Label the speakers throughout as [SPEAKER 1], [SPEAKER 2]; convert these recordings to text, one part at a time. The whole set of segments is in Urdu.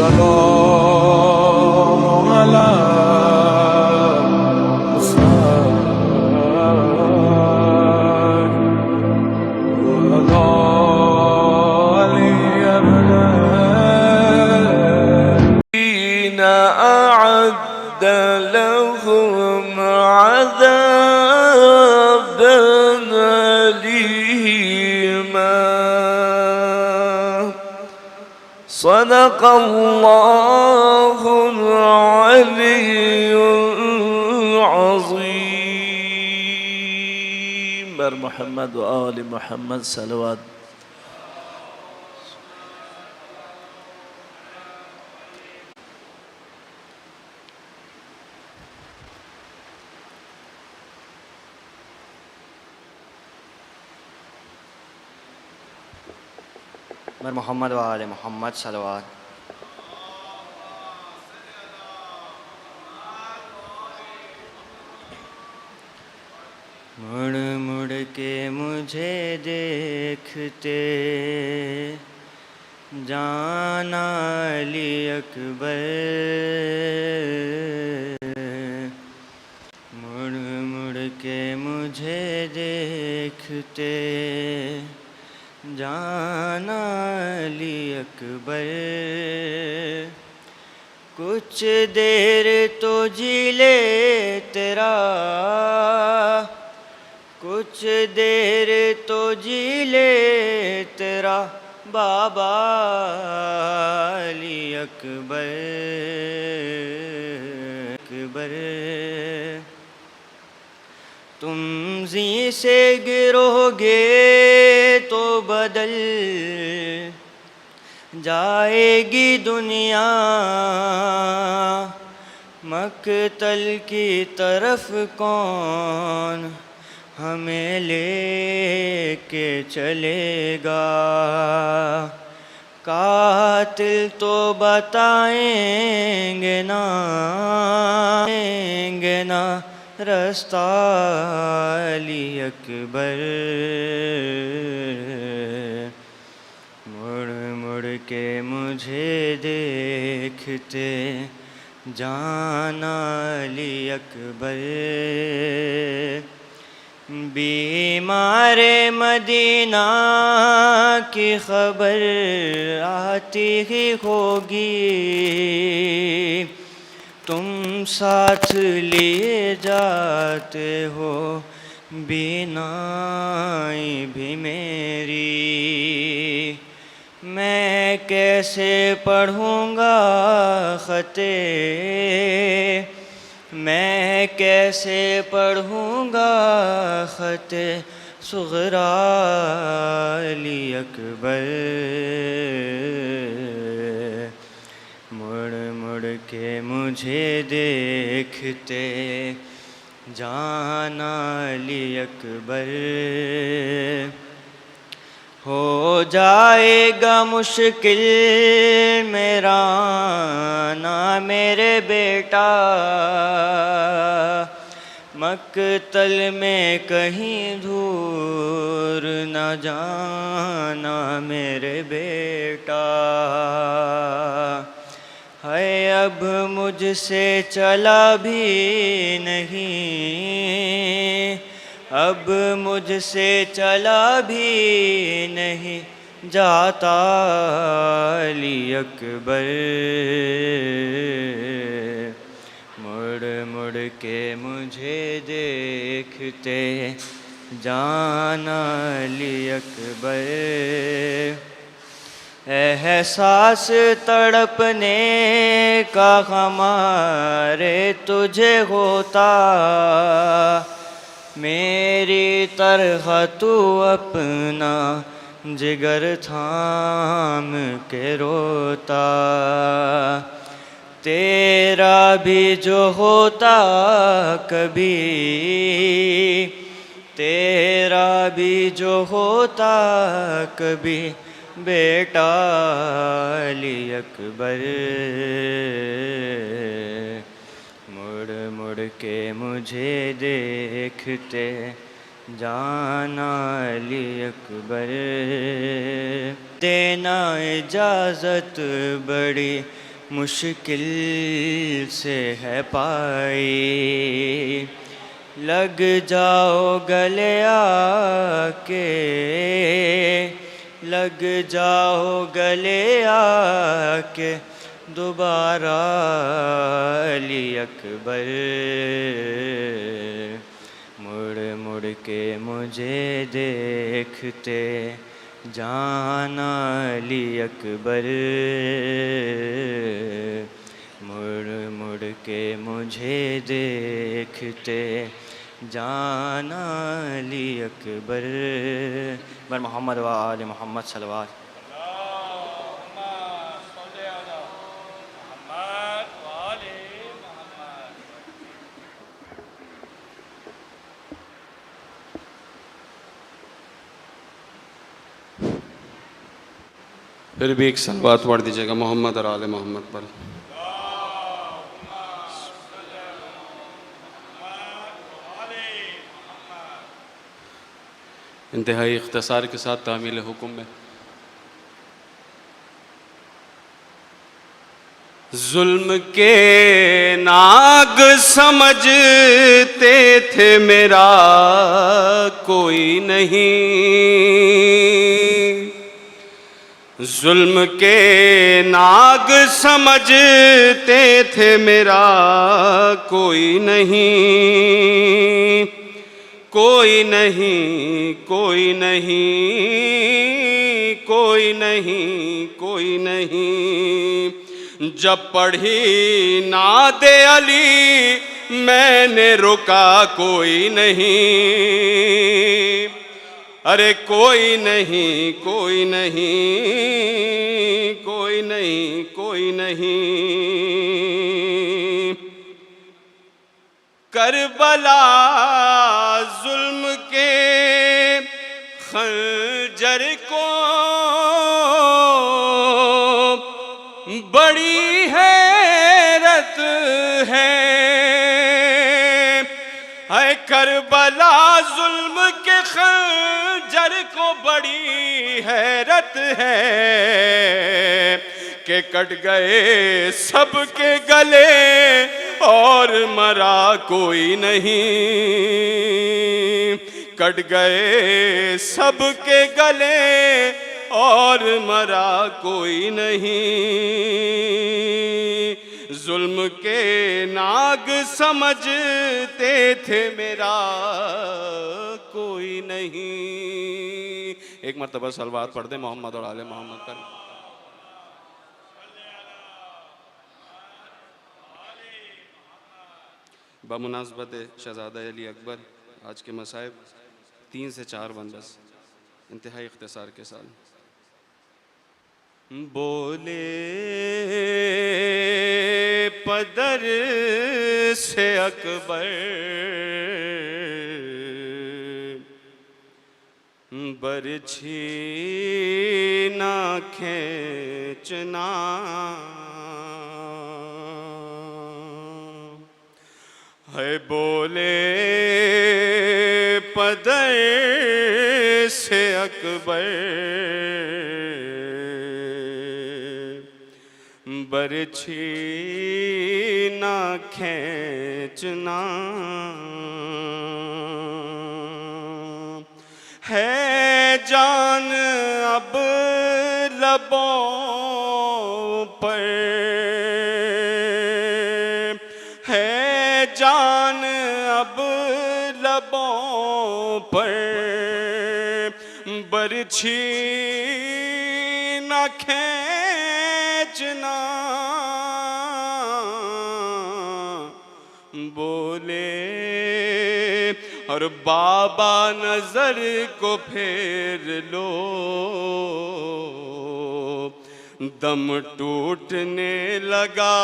[SPEAKER 1] السلام على أعد لهم عذابا أليما صدق الله العلي العظيم بر محمد وآل محمد صلوات
[SPEAKER 2] بر محمد و آل محمد صلوات مڑ مڑ کے مجھے دیکھتے جانا علی اکبر مڑ مڑ کے مجھے دیکھتے جانا علی اکبر کچھ دیر تو جی لے تیرا کچھ دیر تو جی لے تیرا بابا علی اکبر اکبر تم زی سے گرو گے تو بدل جائے گی دنیا مقتل کی طرف کون ہمیں لے کے چلے گا قاتل تو بتائیں گے نا رستہ علی اکبر مڑ مڑ کے مجھے دیکھتے جانا علی اکبر بیمار مدینہ کی خبر آتی ہی ہوگی تم ساتھ لیے جاتے ہو بینائی بھی میری میں کیسے پڑھوں گا خطے میں کیسے پڑھوں گا خط صغریٰ علی اکبر مڑ مڑ کے مجھے دیکھتے جانا علی اکبر ہو جائے گا مشکل میرا نا میرے بیٹا مقتل میں کہیں دور نہ جانا میرے بیٹا ہے اب مجھ سے چلا بھی نہیں اب مجھ سے چلا بھی نہیں جاتا علی اکبر مڑ مڑ کے مجھے دیکھتے جانا علی اکبر احساس تڑپنے کا ہمارے تجھے ہوتا میری طرح تو اپنا جگر تھام کے روتا تیرا بھی جو ہوتا کبھی تیرا بھی جو ہوتا کبھی بیٹا علی اکبر مڑ مڑ کے مجھے دیکھتے جانا علی اکبر دینا اجازت بڑی مشکل سے ہے پائی، لگ جاؤ گلے آ کے، لگ جاؤ گلے آ کے دوبارہ علی اکبر، مڑ مڑ کے مجھے دیکھتے جانا علی اکبر، مڑ مڑ کے مجھے دیکھتے جانا علی اکبر، بر محمد و آل محمد صلوات۔
[SPEAKER 3] پھر بھی ایک صلوات پڑھ دیجیے گا محمد اور آل محمد پر۔ انتہائی اختصار کے ساتھ تعمیل حکم میں۔ ظلم کے ناگ سمجھتے تھے میرا کوئی نہیں، ظلم کے ناگ سمجھتے تھے میرا کوئی نہیں، کوئی نہیں، کوئی نہیں، کوئی نہیں، کوئی نہیں۔ جب پڑھی نعت علی میں نے رکا کوئی نہیں، ارے کوئی نہیں، کوئی نہیں، کوئی نہیں، کوئی نہیں۔ کربلا ظلم کے خنجر کو بڑی حیرت ہے، اے کربلا ظلم کے خنجر کو بڑی حیرت ہے کہ کٹ گئے سب کے گلے اور مرا کوئی نہیں، کٹ گئے سب کے گلے اور مرا کوئی نہیں۔ ظلم کے ناگ سمجھتے تھے میرا کوئی نہیں۔ ایک مرتبہ صلوات پڑھ دیں محمد اور آل محمد پر۔ بمناسبت شہزادہ علی اکبر آج کے مصائب 3 سے 4 بند بس انتہائی اختصار کے ساتھ۔ بولے پدر سے اکبر برچھی نہ کھینچنا، ہے بولے پدر سے اکبر برچھی نہ کھینچنا، ہے جان اب لبوں پر، ہے جان اب لبوں پر، برچھی نہ کھینچنا، بولے اور بابا نظر کو پھیر لو، دم ٹوٹنے لگا،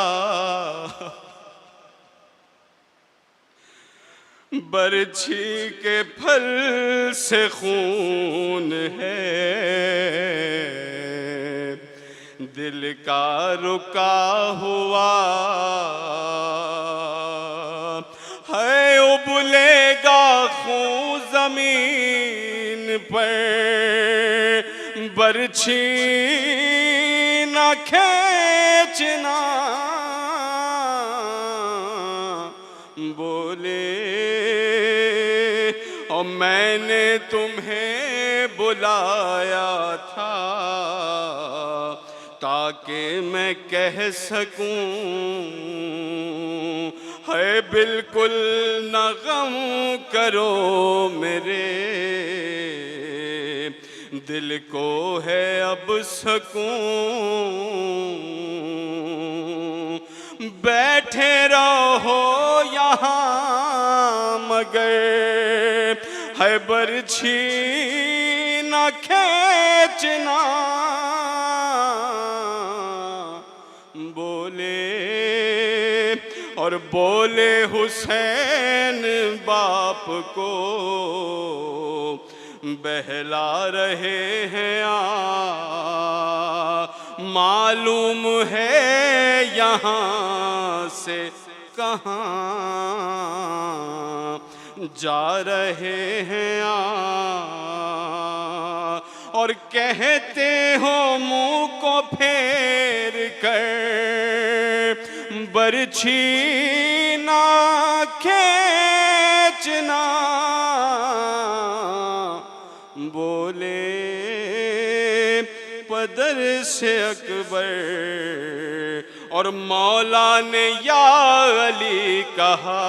[SPEAKER 3] برچھی کے پھل سے خون ہے، دل کا رکا ہوا ہے، ابلے گا خون زمین پر، برچھی نہ نہ کھینچنا بولے اور میں نے تمہیں بلایا تھا تاکہ میں کہہ سکوں ہے بالکل نہ غم کرو میرے دل کو ہے اب سکون بیٹھے رہو یہاں مگر ہے برچھی نہ کھینچنا بولے اور بولے حسین باپ کو بہلا رہے ہیں معلوم ہے یہاں سے کہاں جا رہے ہیں اور کہتے ہو منہ کو پھیر کر برچھی نہ کھینچنا بولے پدر سے اکبر اور مولا نے یا علی کہا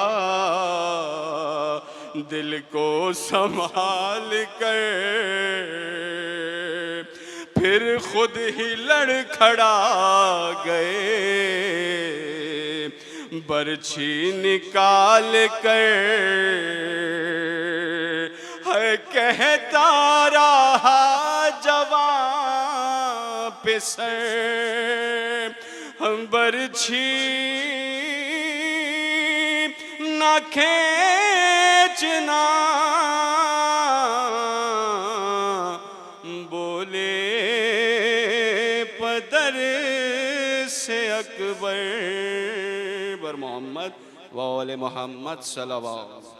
[SPEAKER 3] دل کو سنبھال کر پھر خود ہی لڑکھڑا گئے برچھی نکال کر ہے کہتا رہا جوان پہ سر ہم برچھی نہ کھینچنا بولے پدر سے اکبر بر محمد وآل محمد صلی اللہ علیہ وسلم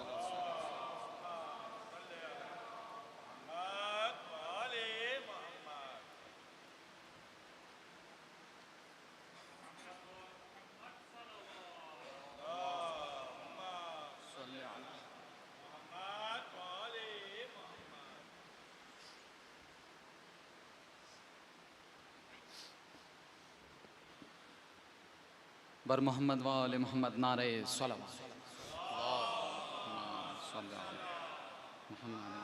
[SPEAKER 4] بر محمد وآل محمد نعرہ صلوات صلی اللہ علیہ محمد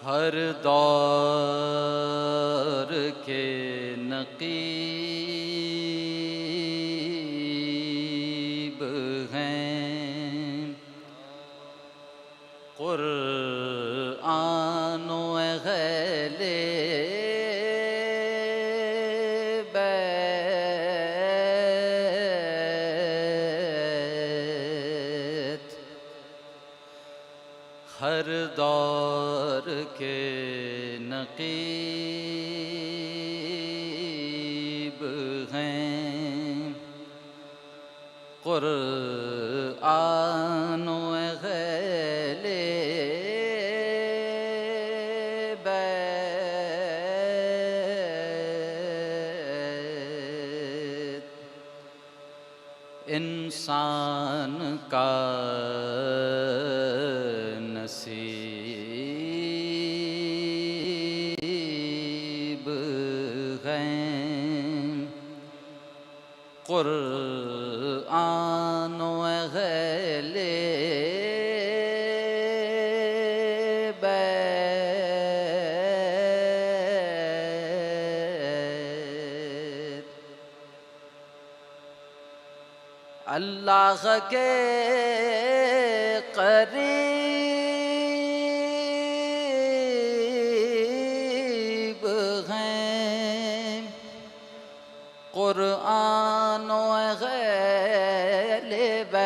[SPEAKER 4] ہر دور کے نقیب ہیں قرآن و اہل بیت ہر دور کے نقیب ہیں قرآن و اہل بیت انسان کا نصیب ہیں قرآن و اہل بیت اللہ کے قریب ہیں قرآن و اہل بیت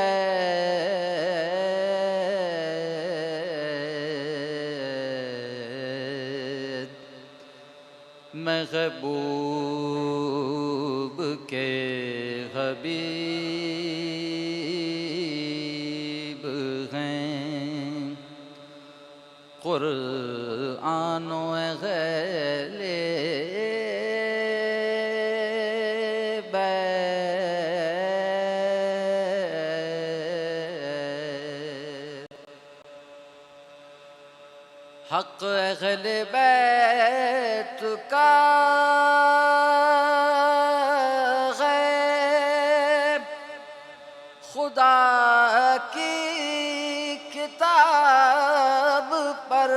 [SPEAKER 4] محبوب کے حبیب نقیب ہیں قرآن و غیل حق اہل بیت کا غیب خدا کی کتاب پر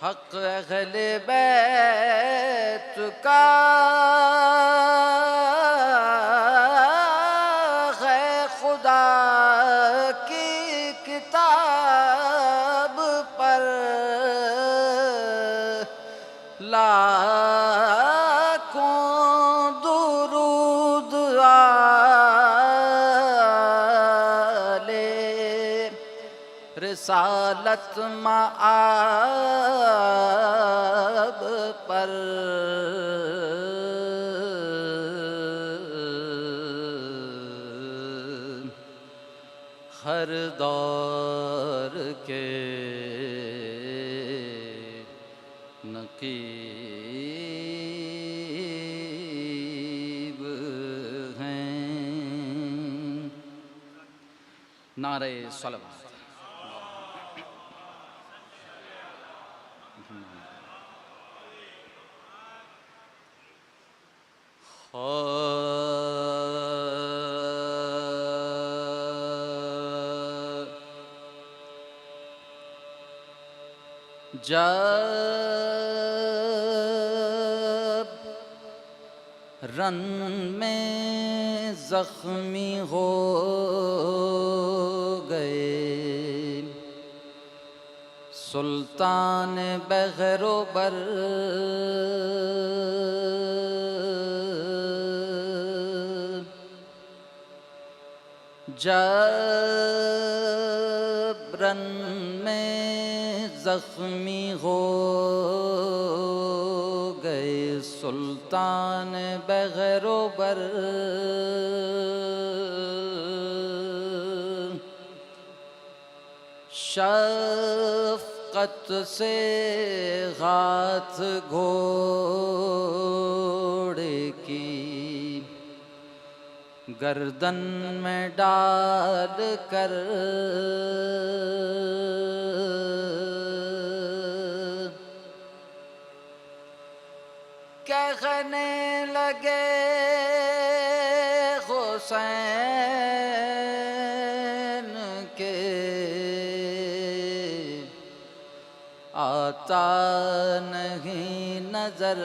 [SPEAKER 4] حق اہل بیت کا کتاب پر لاکھوں درود آل رسالت مآب پر ہر دور کے نقیب ہیں. نعرہ صلوات. جب رن میں زخمی ہو گئے سلطان بغیر و بر جب رن میں زخمی ہو گئے سلطان بغیر و بر شفقت سے ہاتھ گھوڑے کی گردن میں ڈال کر کہنے لگے حسین کے آتا نہیں نظر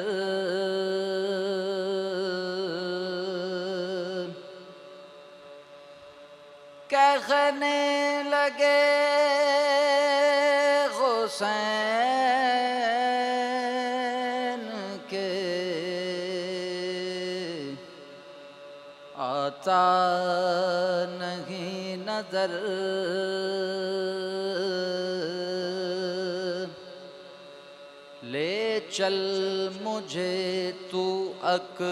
[SPEAKER 4] کہنے لگے حسین کے آتا نہیں نظر لے چل مجھے تو اکبر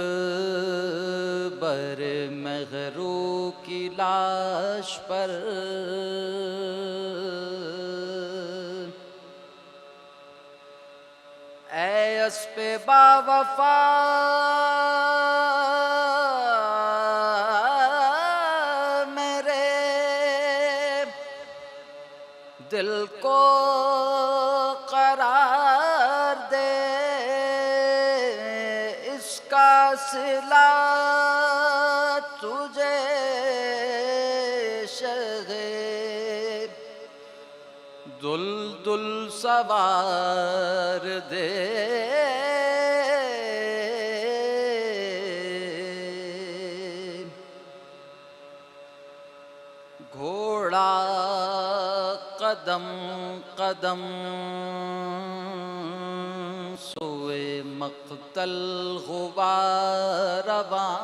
[SPEAKER 4] مغرو کی لاش پر اے اسپ با وفا میرے دل کو قرار دے اس کا صلہ تجھے شغب دل سوار دے گھوڑا قدم قدم سوئے مقتل ہوا رواں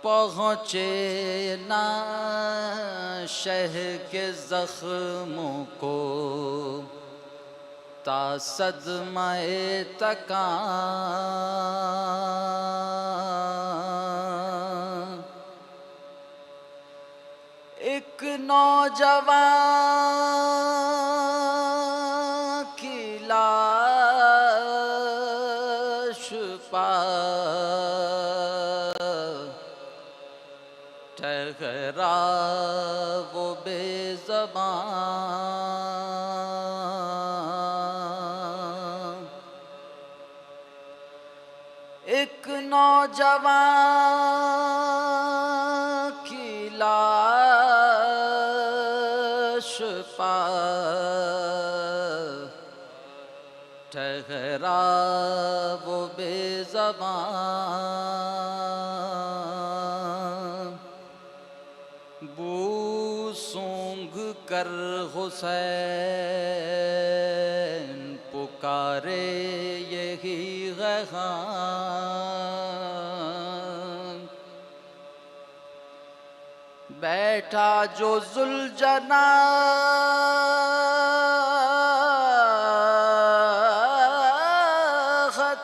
[SPEAKER 4] پہنچے نہ شہ کے زخموں کو تا صدمہ تکان، ایک نوجوان کی لاش پا ٹھہرا وہ بے زبان، ایک نوجوان کی لاش پا ٹھہرا وہ بے زبان، بو سونگھ کر حسین پکارے یہی غیغان، بیٹھا جو ذوالجناح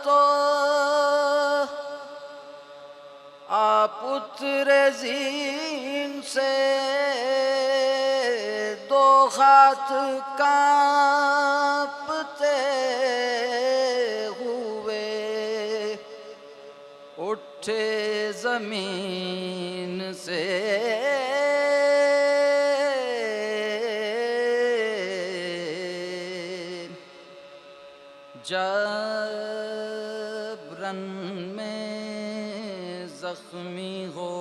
[SPEAKER 4] تو آپ اترے زین سے، دو ہاتھ کانپتے ہوئے اٹھے زمین سے، جبرن میں زخمی ہو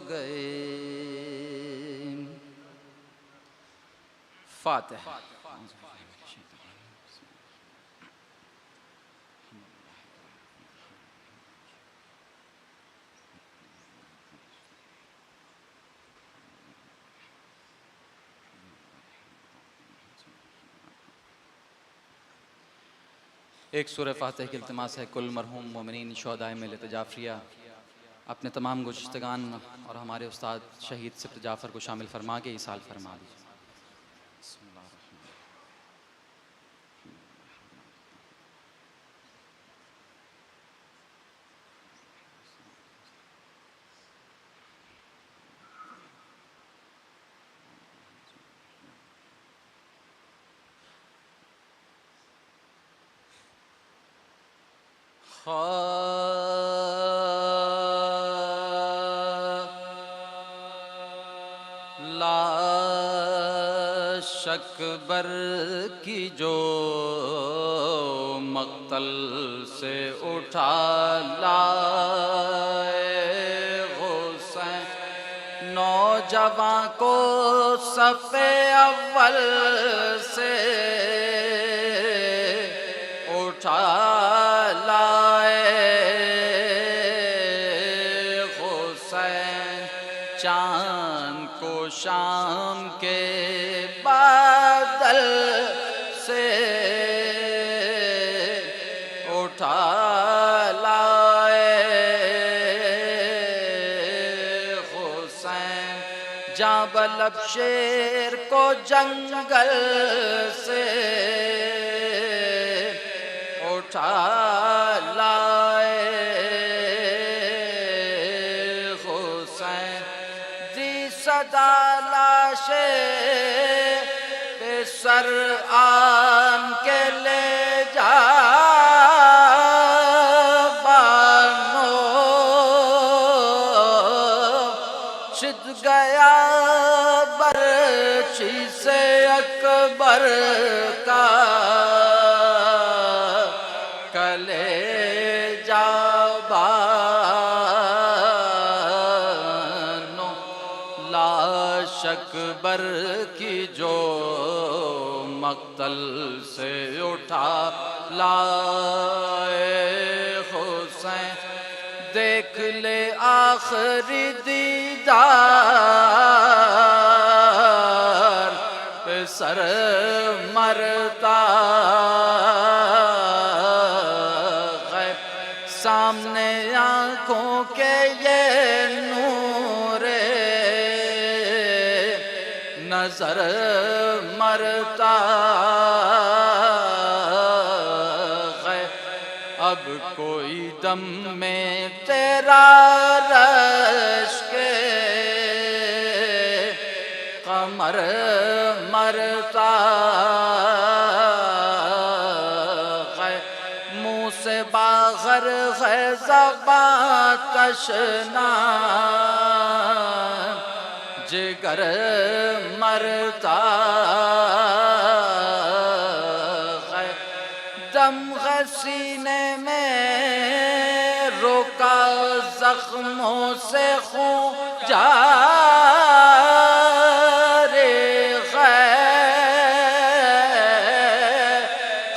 [SPEAKER 4] گئے۔ فاتحہ۔ ایک سورہ فاتحہ کی التماس ہے کل مرحوم مومنین شہدائے ملت جعفریہ اپنے تمام گزشتگان اور ہمارے استاد شہید سبت جعفر کو شامل فرما کے ایصال فرما دیجیے۔ لاش اکبر کی جو مقتل سے اٹھا لائے حسین، نوجوان کو صف اول سے اٹھا چاند کو شام کے بادل سے اٹھا لائے حسین، جاں بلب شیر کو جنگل سے اٹھا لائے صدا لاش پہ سر آن کے لے جا بانو، چھت گیا برچھی سے اکبر کا کلیجہ لاش اکبر کی جو مقتل سے اٹھا لائے حسین، دیکھ لے آخری دیدار پہ سر مرتا غیب، سامنے آنکھوں کے یہ نور نظر مرتا ہے اب کوئی دم میں تیرا رش کے قمر مرتا ہے منہ سے باہر ہے زباں تشنا جگر مرتا ہے دم ہے سینے میں روکا زخموں سے خون جاری ہے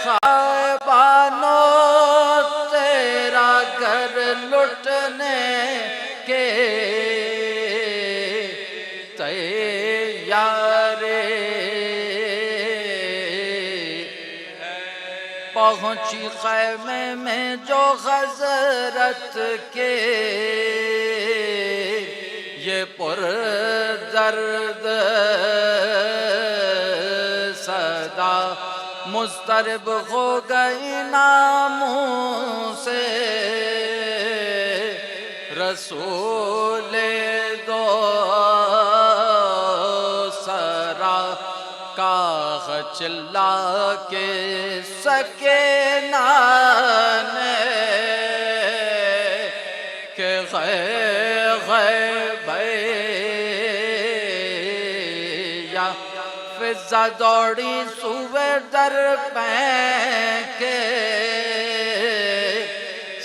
[SPEAKER 4] خائبانوں تیرا گھر لٹنے کے پہنچی خیمے میں جو حضرت کے یہ پر درد صدا مضطرب ہو گئی ناموں سے رسول دو سرا کاغ چلا کے سکینہ نے کہ بھیا فضا دوڑی سوے در پھینکے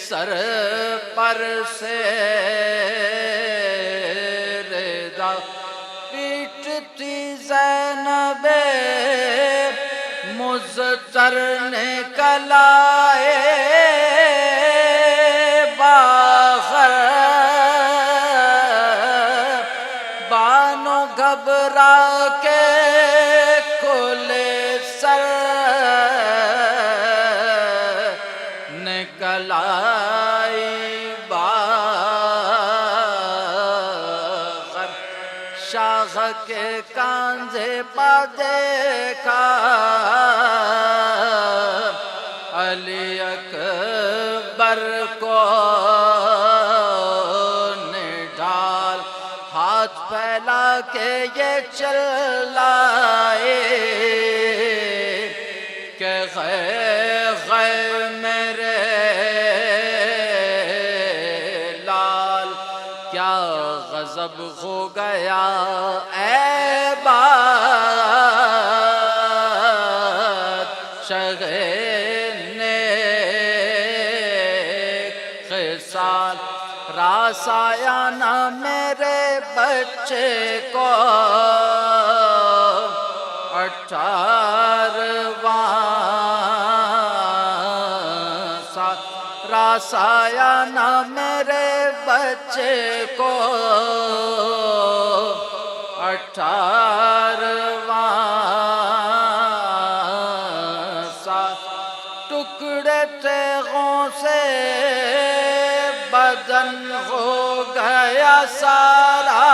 [SPEAKER 4] سر پر سے رضا پیٹتی زینب مضطر نے کلائے باہر بانو گھبرا کے کھلے سر نکل آئی باہر شاہ کے کاندھے پا دیکھا علی اکبر کو نڈال ہاتھ پھیلا کے یہ چلائے کہ غے میرے لال کیا غضب ہو گیا اے بات شغے خصال راس آیا نہ میرے بچے کو 18واں سال راس آیا نہ میرے بچے کو 18واں سال ٹکڑے تیغوں سے بدن ہو گیا سارا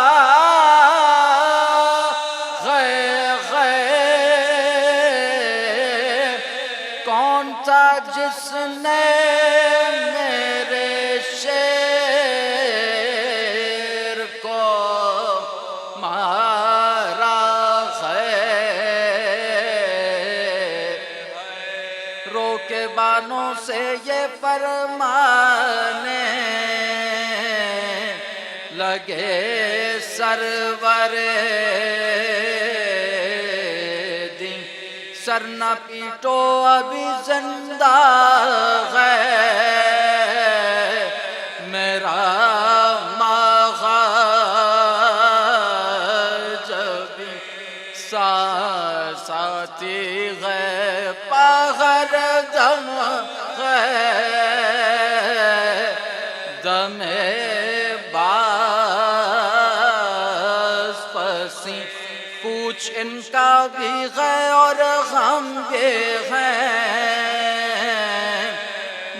[SPEAKER 4] کون تھا جس نے میرے شیر کو مارا رو کے بانوں سے یہ فرمانے لگے سرور دین سر نہ پیٹو ابھی زندہ ہے میرا مغازبی ساتھی ہے پاغر دم ہے دم باز پسی کچھ ان کا بھی ہے اور غم کے ہیں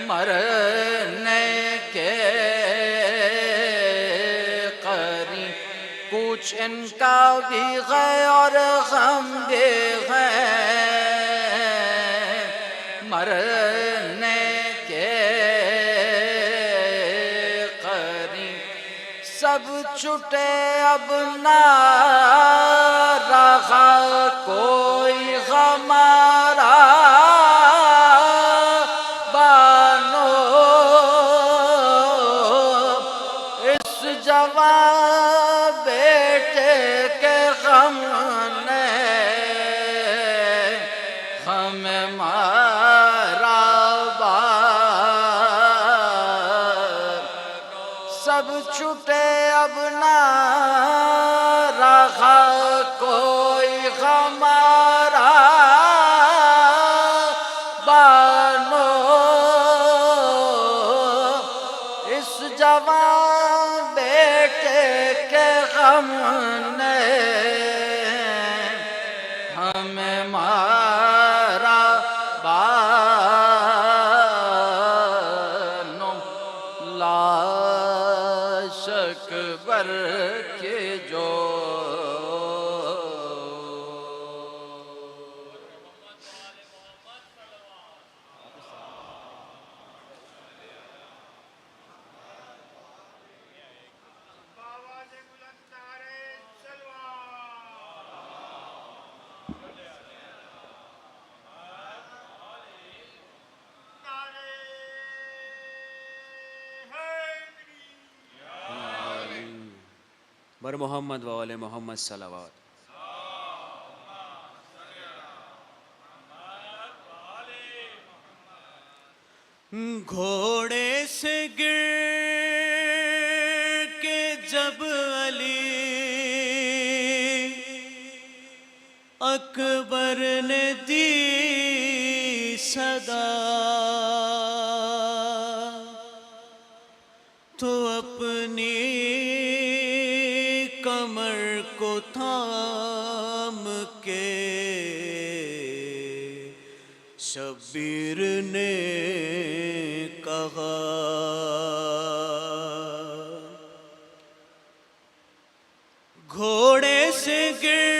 [SPEAKER 4] مرنے کے قریب کچھ ان کا بھی ہے اور غم بھی ہے، مرنے کے قریب سب چھٹے اب نہ رہا کوئی ہمارا بانو، اس جوان بیٹے کے غم نے ہمیں مارا سب چھٹے اب نہ رہا کوئی ہمارا بانو، اس جوان بیٹے کے غم نے ہمیں مارا بانو، لاش اکبر کے جو
[SPEAKER 5] بر محمد و آل محمد صلوات۔
[SPEAKER 3] گھوڑے سے گر کے جب علی اکبر نے دی صدا، تو اپنی کمر کو تھام کے شبیر نے کہا، گھوڑے سے گر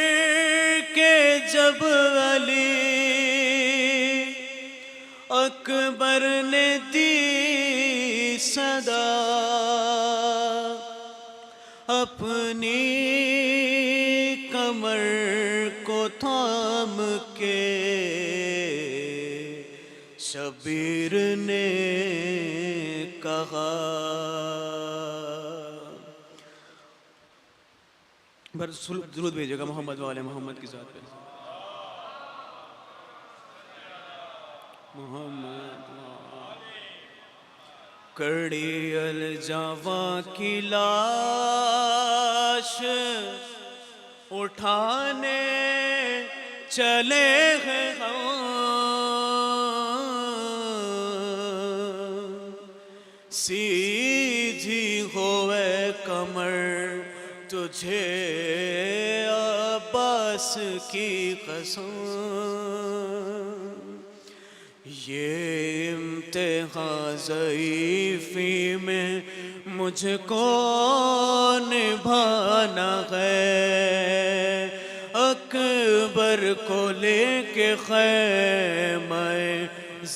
[SPEAKER 3] کے جب علی اکبر نے دی صدا، اپنی کمر کو تھام کے شبیر نے کہا،
[SPEAKER 5] درود بھیجے گا محمد و آل محمد کی ذات پہ۔ محمد
[SPEAKER 3] کڑی الجاواں کی لاش اٹھانے چلے ہیں ہم، سیدھی ہوئے کمر تجھے عباس کی قسم، یہ امتحان ضعیفی میں مجھ کو نبھانا ہے، اکبر کو لے کے خیمہ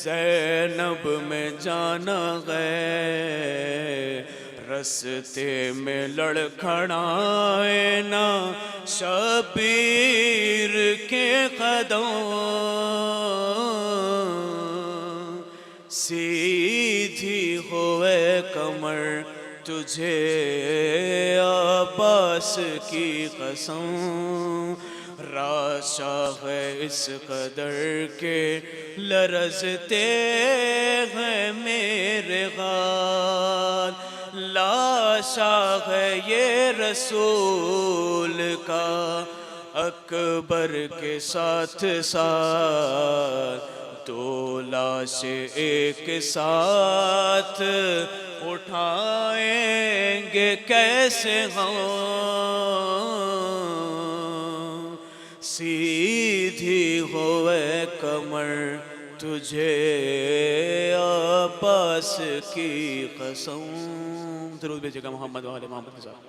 [SPEAKER 3] زینب میں جانا ہے، رستے میں لڑکھڑائے نہ شبیر کے قدم، سیدھی ہوئے کمر تجھے عباس کی قسم، راشا ہے اس قدر کے لرزتے ہیں میرے غال، لاشا ہے یہ رسول کا اکبر کے ساتھ ساتھ، دو لاش ایک ساتھ اٹھائیں گے کیسے ہم، سیدھی ہوئے کمر تجھے عباس کی قسم۔
[SPEAKER 5] درود بھیجے گا محمد و آل محمد کی ذات پہ۔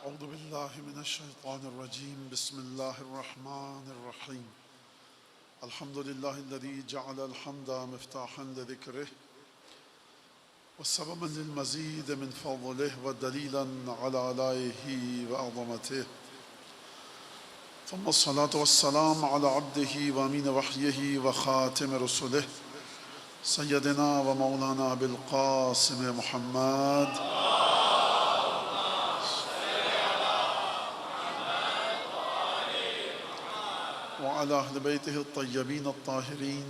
[SPEAKER 6] أعوذ بالله من الشيطان الرجيم بسم الله الرحمن الرحيم الحمد لله الذي جعل الحمد مفتاحا لذكره وسببا للمزيد من فضله ودليلا على آلائه وعظمته ثم الصلاة والسلام على عبده وأمين وحيه وخاتم رسله سيدنا ومولانا أبي القاسم محمد وعلى أهل بيته الطيبين الطاهرين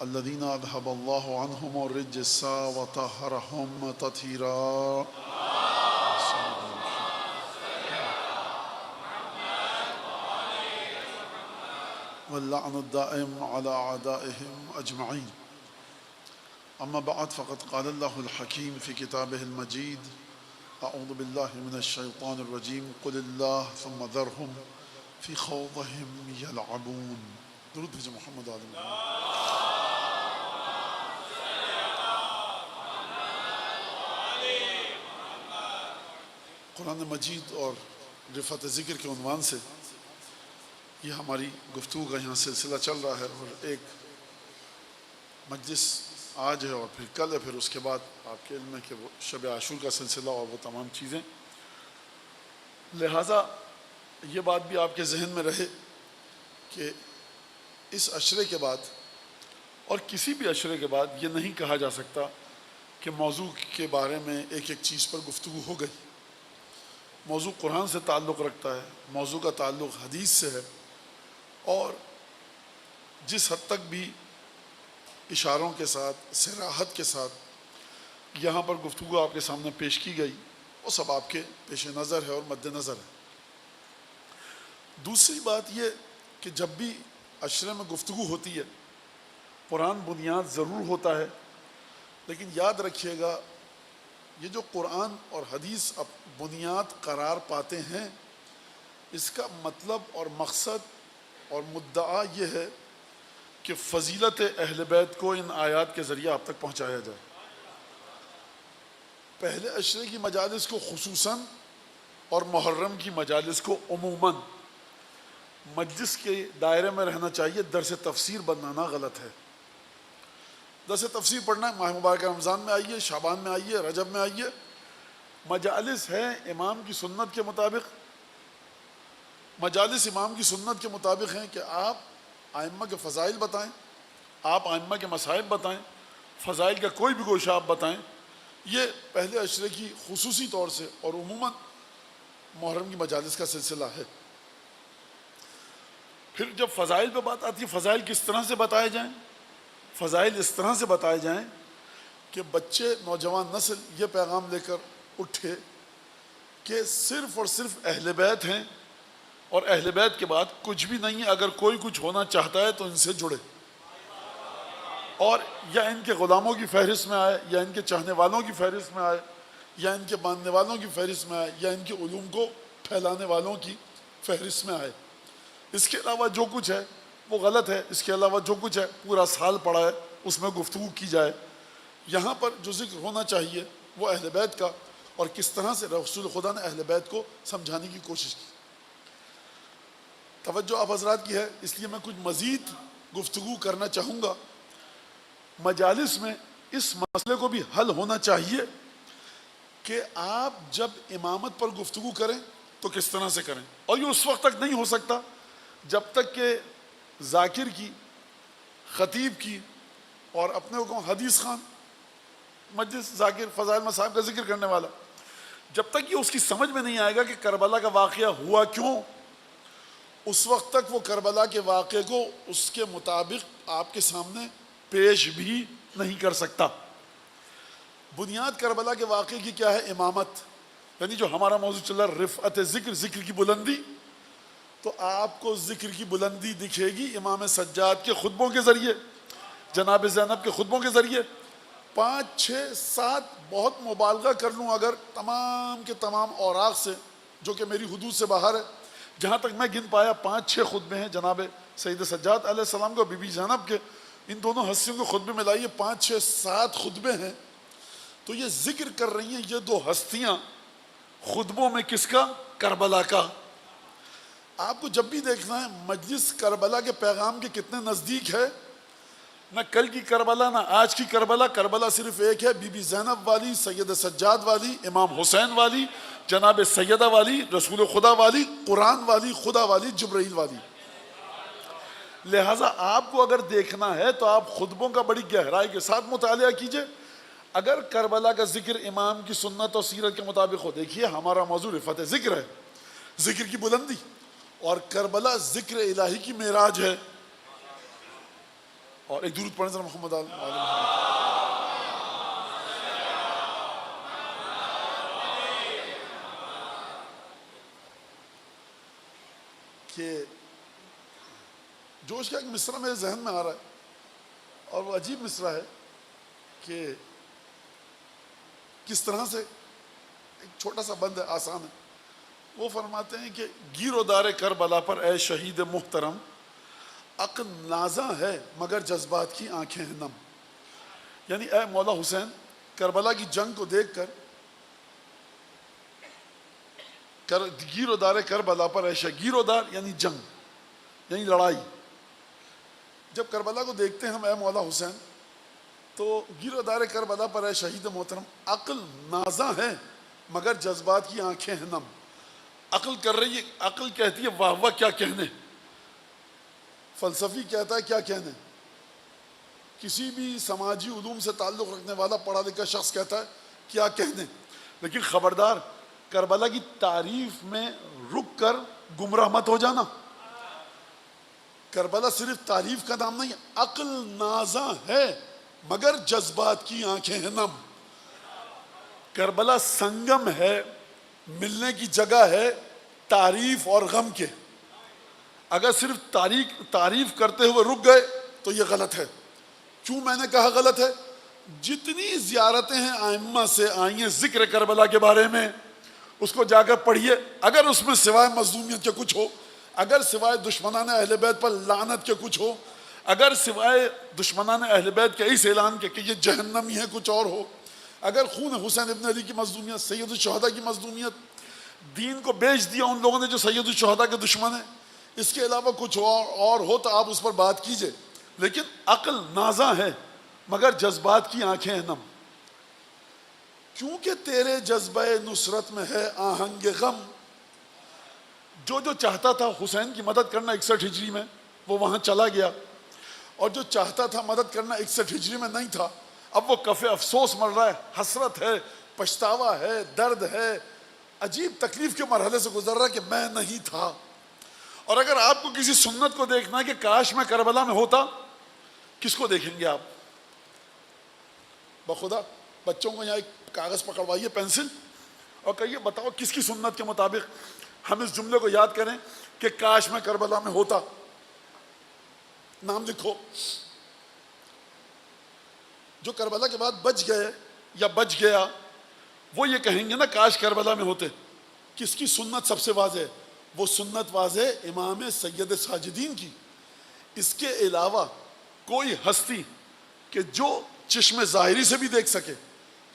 [SPEAKER 6] الذين أذهب الله عنهم الرجس وطهرهم تطهيرا واللعن الدائم على أعدائهم أجمعين أما بعد فقد قال الله الحكيم في كتابه المجيد أعوذ بالله من الشيطان الرجيم قل الله ثم ذرهم في خوضهم يلعبون درود بھیجو محمد علیہ محمد قرآن مجید اور رفعت ذکر کے عنوان سے یہ ہماری گفتگو کا یہاں سلسلہ چل رہا ہے اور ایک مجلس آج ہے اور پھر کل ہے پھر اس کے بعد آپ کے علم ہے کہ وہ شب عاشور کا سلسلہ اور وہ تمام چیزیں لہٰذا یہ بات بھی آپ کے ذہن میں رہے کہ اس عشرے کے بعد اور کسی بھی عشرے کے بعد یہ نہیں کہا جا سکتا کہ موضوع کے بارے میں ایک ایک چیز پر گفتگو ہو گئی. موضوع قرآن سے تعلق رکھتا ہے, موضوع کا تعلق حدیث سے ہے, اور جس حد تک بھی اشاروں کے ساتھ صراحت کے ساتھ یہاں پر گفتگو آپ کے سامنے پیش کی گئی وہ سب آپ کے پیش نظر ہے اور مد نظر ہے. دوسری بات یہ کہ جب بھی عشرے میں گفتگو ہوتی ہے قرآن بنیاد ضرور ہوتا ہے, لیکن یاد رکھیے گا یہ جو قرآن اور حدیث اب بنیاد قرار پاتے ہیں اس کا مطلب اور مقصد اور مدعا یہ ہے کہ فضیلت اہل بیت کو ان آیات کے ذریعے آپ تک پہنچایا جائے. پہلے عشرے کی مجالس کو خصوصاً اور محرم کی مجالس کو عموماً مجلس کے دائرے میں رہنا چاہیے. درس تفسیر بنانا غلط ہے. درس تفسیر پڑھنا ہے, ماہ مبارک رمضان میں آئیے, شعبان میں آئیے, رجب میں آئیے. مجالس ہیں امام کی سنت کے مطابق, مجالس امام کی سنت کے مطابق ہیں کہ آپ ائمہ کے فضائل بتائیں, آپ ائمہ کے مصائب بتائیں, فضائل کا کوئی بھی گوشہ آپ بتائیں. یہ پہلے عشرے کی خصوصی طور سے اور عموماً محرم کی مجالس کا سلسلہ ہے. پھر جب فضائل پہ بات آتی ہے, فضائل کس طرح سے بتائے جائیں؟ فضائل اس طرح سے بتائے جائیں کہ بچے, نوجوان نسل یہ پیغام لے کر اٹھے کہ صرف اور صرف اہل بیت ہیں اور اہل بیت کے بعد کچھ بھی نہیں ہے. اگر کوئی کچھ ہونا چاہتا ہے تو ان سے جڑے, اور یا ان کے غلاموں کی فہرست میں آئے, یا ان کے چاہنے والوں کی فہرست میں آئے, یا ان کے ماننے والوں کی فہرست میں آئے, یا ان کے علوم کو پھیلانے والوں کی فہرست میں آئے. اس کے علاوہ جو کچھ ہے وہ غلط ہے. اس کے علاوہ جو کچھ ہے پورا سال پڑا ہے اس میں گفتگو کی جائے. یہاں پر جو ذکر ہونا چاہیے وہ اہل بیت کا, اور کس طرح سے رسول خدا نے اہل بیت کو سمجھانے کی کوشش کی. توجہ آپ حضرات کی ہے, اس لیے میں کچھ مزید گفتگو کرنا چاہوں گا. مجالس میں اس مسئلے کو بھی حل ہونا چاہیے کہ آپ جب امامت پر گفتگو کریں تو کس طرح سے کریں, اور یہ اس وقت تک نہیں ہو سکتا جب تک کہ ذاکر کی, خطیب کی اور اپنے کو حدیث خان, مجلس ذاکر, فضائل مصائب کا ذکر کرنے والا, جب تک یہ اس کی سمجھ میں نہیں آئے گا کہ کربلا کا واقعہ ہوا کیوں, اس وقت تک وہ کربلا کے واقعے کو اس کے مطابق آپ کے سامنے پیش بھی نہیں کر سکتا. بنیاد کربلا کے واقعے کی کیا ہے؟ امامت, یعنی جو ہمارا موضوع چل رہا ہے رفعت ذکر, ذکر کی بلندی. تو آپ کو ذکر کی بلندی دکھے گی امام سجاد کے خطبوں کے ذریعے, جناب زینب کے خطبوں کے ذریعے. 5 6 7 بہت مبالغہ کر لوں اگر تمام کے تمام اوراق سے, جو کہ میری حدود سے باہر ہے, جہاں تک میں گن پایا 5 6 خطبے ہیں جناب سید سجاد علیہ السلام کو, بی بی زینب کے, ان دونوں ہستیوں کے خطبے ملائیے 5 6 7 خطبے ہیں. تو یہ ذکر کر رہی ہیں یہ دو ہستیاں خطبوں میں کس کا؟ کربلا کا. آپ کو جب بھی دیکھنا ہے مجلس کربلا کے پیغام کے کتنے نزدیک ہے. نہ کل کی کربلا نہ آج کی کربلا. کربلا صرف ایک ہے، بی بی زینب والی، سید سجاد والی، امام حسین والی، جناب سیدہ والی، رسول خدا والی، قرآن والی، خدا والی، جبرائیل والی. لہٰذا آپ کو اگر دیکھنا ہے تو آپ خطبوں کا بڑی گہرائی کے ساتھ مطالعہ کیجئے. اگر کربلا کا ذکر امام کی سنت اور سیرت کے مطابق ہو، دیکھیے ہمارا موضوع رفعت ذکر ہے، ذکر کی بلندی، اور کربلا ذکر الہی کی معراج ہے. اور ایک درود پڑھیں ذرا محمد آل کہ جوش کا ایک مصرع میرے ذہن میں آ رہا ہے اور وہ عجیب مصرع ہے کہ کس طرح سے ایک چھوٹا سا بند ہے، آسان ہے. وہ فرماتے ہیں کہ گیر و دار کربلا پر اے شہید محترم، عقل نازاں ہے مگر جذبات کی آنکھیں ہیں نم. یعنی اے مولا حسین، کربلا کی جنگ کو دیکھ کر گیر و دار کربلا پر اے شہید، گیر و دار یعنی جنگ یعنی لڑائی. جب کربلا کو دیکھتے ہیں ہم اے مولا حسین تو گیر و دار کربلا پر اے شہید محترم، عقل نازاں ہے مگر جذبات کی آنکھیں ہیں نم. عقل کر رہی ہے، عقل کہتی ہے واہ واہ کیا کہنے، فلسفی کہتا ہے کیا کہنے، کسی بھی سماجی علوم سے تعلق رکھنے والا پڑھا لکھا شخص کہتا ہے کیا کہنے. لیکن خبردار، کربلا کی تعریف میں رک کر گمراہ مت ہو جانا. کربلا صرف تعریف کا نام نہیں، عقل نازاں ہے مگر جذبات کی آنکھیں ہیں نم. کربلا سنگم ہے، ملنے کی جگہ ہے تعریف اور غم کے. اگر صرف تعریف کرتے ہوئے رک گئے تو یہ غلط ہے. کیوں میں نے کہا غلط ہے؟ جتنی زیارتیں ہیں ائمہ سے آئی ہیں ذکر کربلا کے بارے میں، اس کو جا کر پڑھیے. اگر اس میں سوائے مظلومیت کے کچھ ہو، اگر سوائے دشمنان اہل بیت پر لعنت کے کچھ ہو، اگر سوائے دشمنان اہل بیت کے اس اعلان کے کہ یہ جہنمی ہے کچھ اور ہو، اگر خون حسین ابن علی کی مظلومیت، سید الشہداء کی مظلومیت، دین کو بیچ دیا ان لوگوں نے جو سید الشہداء کے دشمن ہیں، اس کے علاوہ کچھ اور ہو تو آپ اس پر بات کیجئے. لیکن عقل نازاں ہے مگر جذبات کی آنکھیں ہیں نم. کیونکہ تیرے جذبہ نصرت میں ہے آہنگ غم. جو چاہتا تھا حسین کی مدد کرنا 61 ہجری میں وہ وہاں چلا گیا، اور جو چاہتا تھا مدد کرنا 61 ہجری میں نہیں تھا، اب وہ کف افسوس مر رہا ہے، حسرت ہے، پچھتاوا ہے، درد ہے، عجیب تکلیف کے مرحلے سے گزر رہا ہے کہ میں نہیں تھا. اور اگر آپ کو کسی سنت کو دیکھنا ہے کہ کاش میں کربلا میں ہوتا، کس کو دیکھیں گے آپ؟ بخدا بچوں کو یہاں ایک کاغذ پکڑوائیے، پینسل، اور کہیے بتاؤ کس کی سنت کے مطابق ہم اس جملے کو یاد کریں کہ کاش میں کربلا میں ہوتا. نام لکھو. جو کربلا کے بعد بچ گئے یا بچ گیا وہ یہ کہیں گے نا کاش کربلا میں ہوتے. کس کی سنت سب سے واضح ہے؟ وہ سنت واضح امام سید ساجدین کی. اس کے علاوہ کوئی ہستی کہ جو چشم ظاہری سے بھی دیکھ سکے،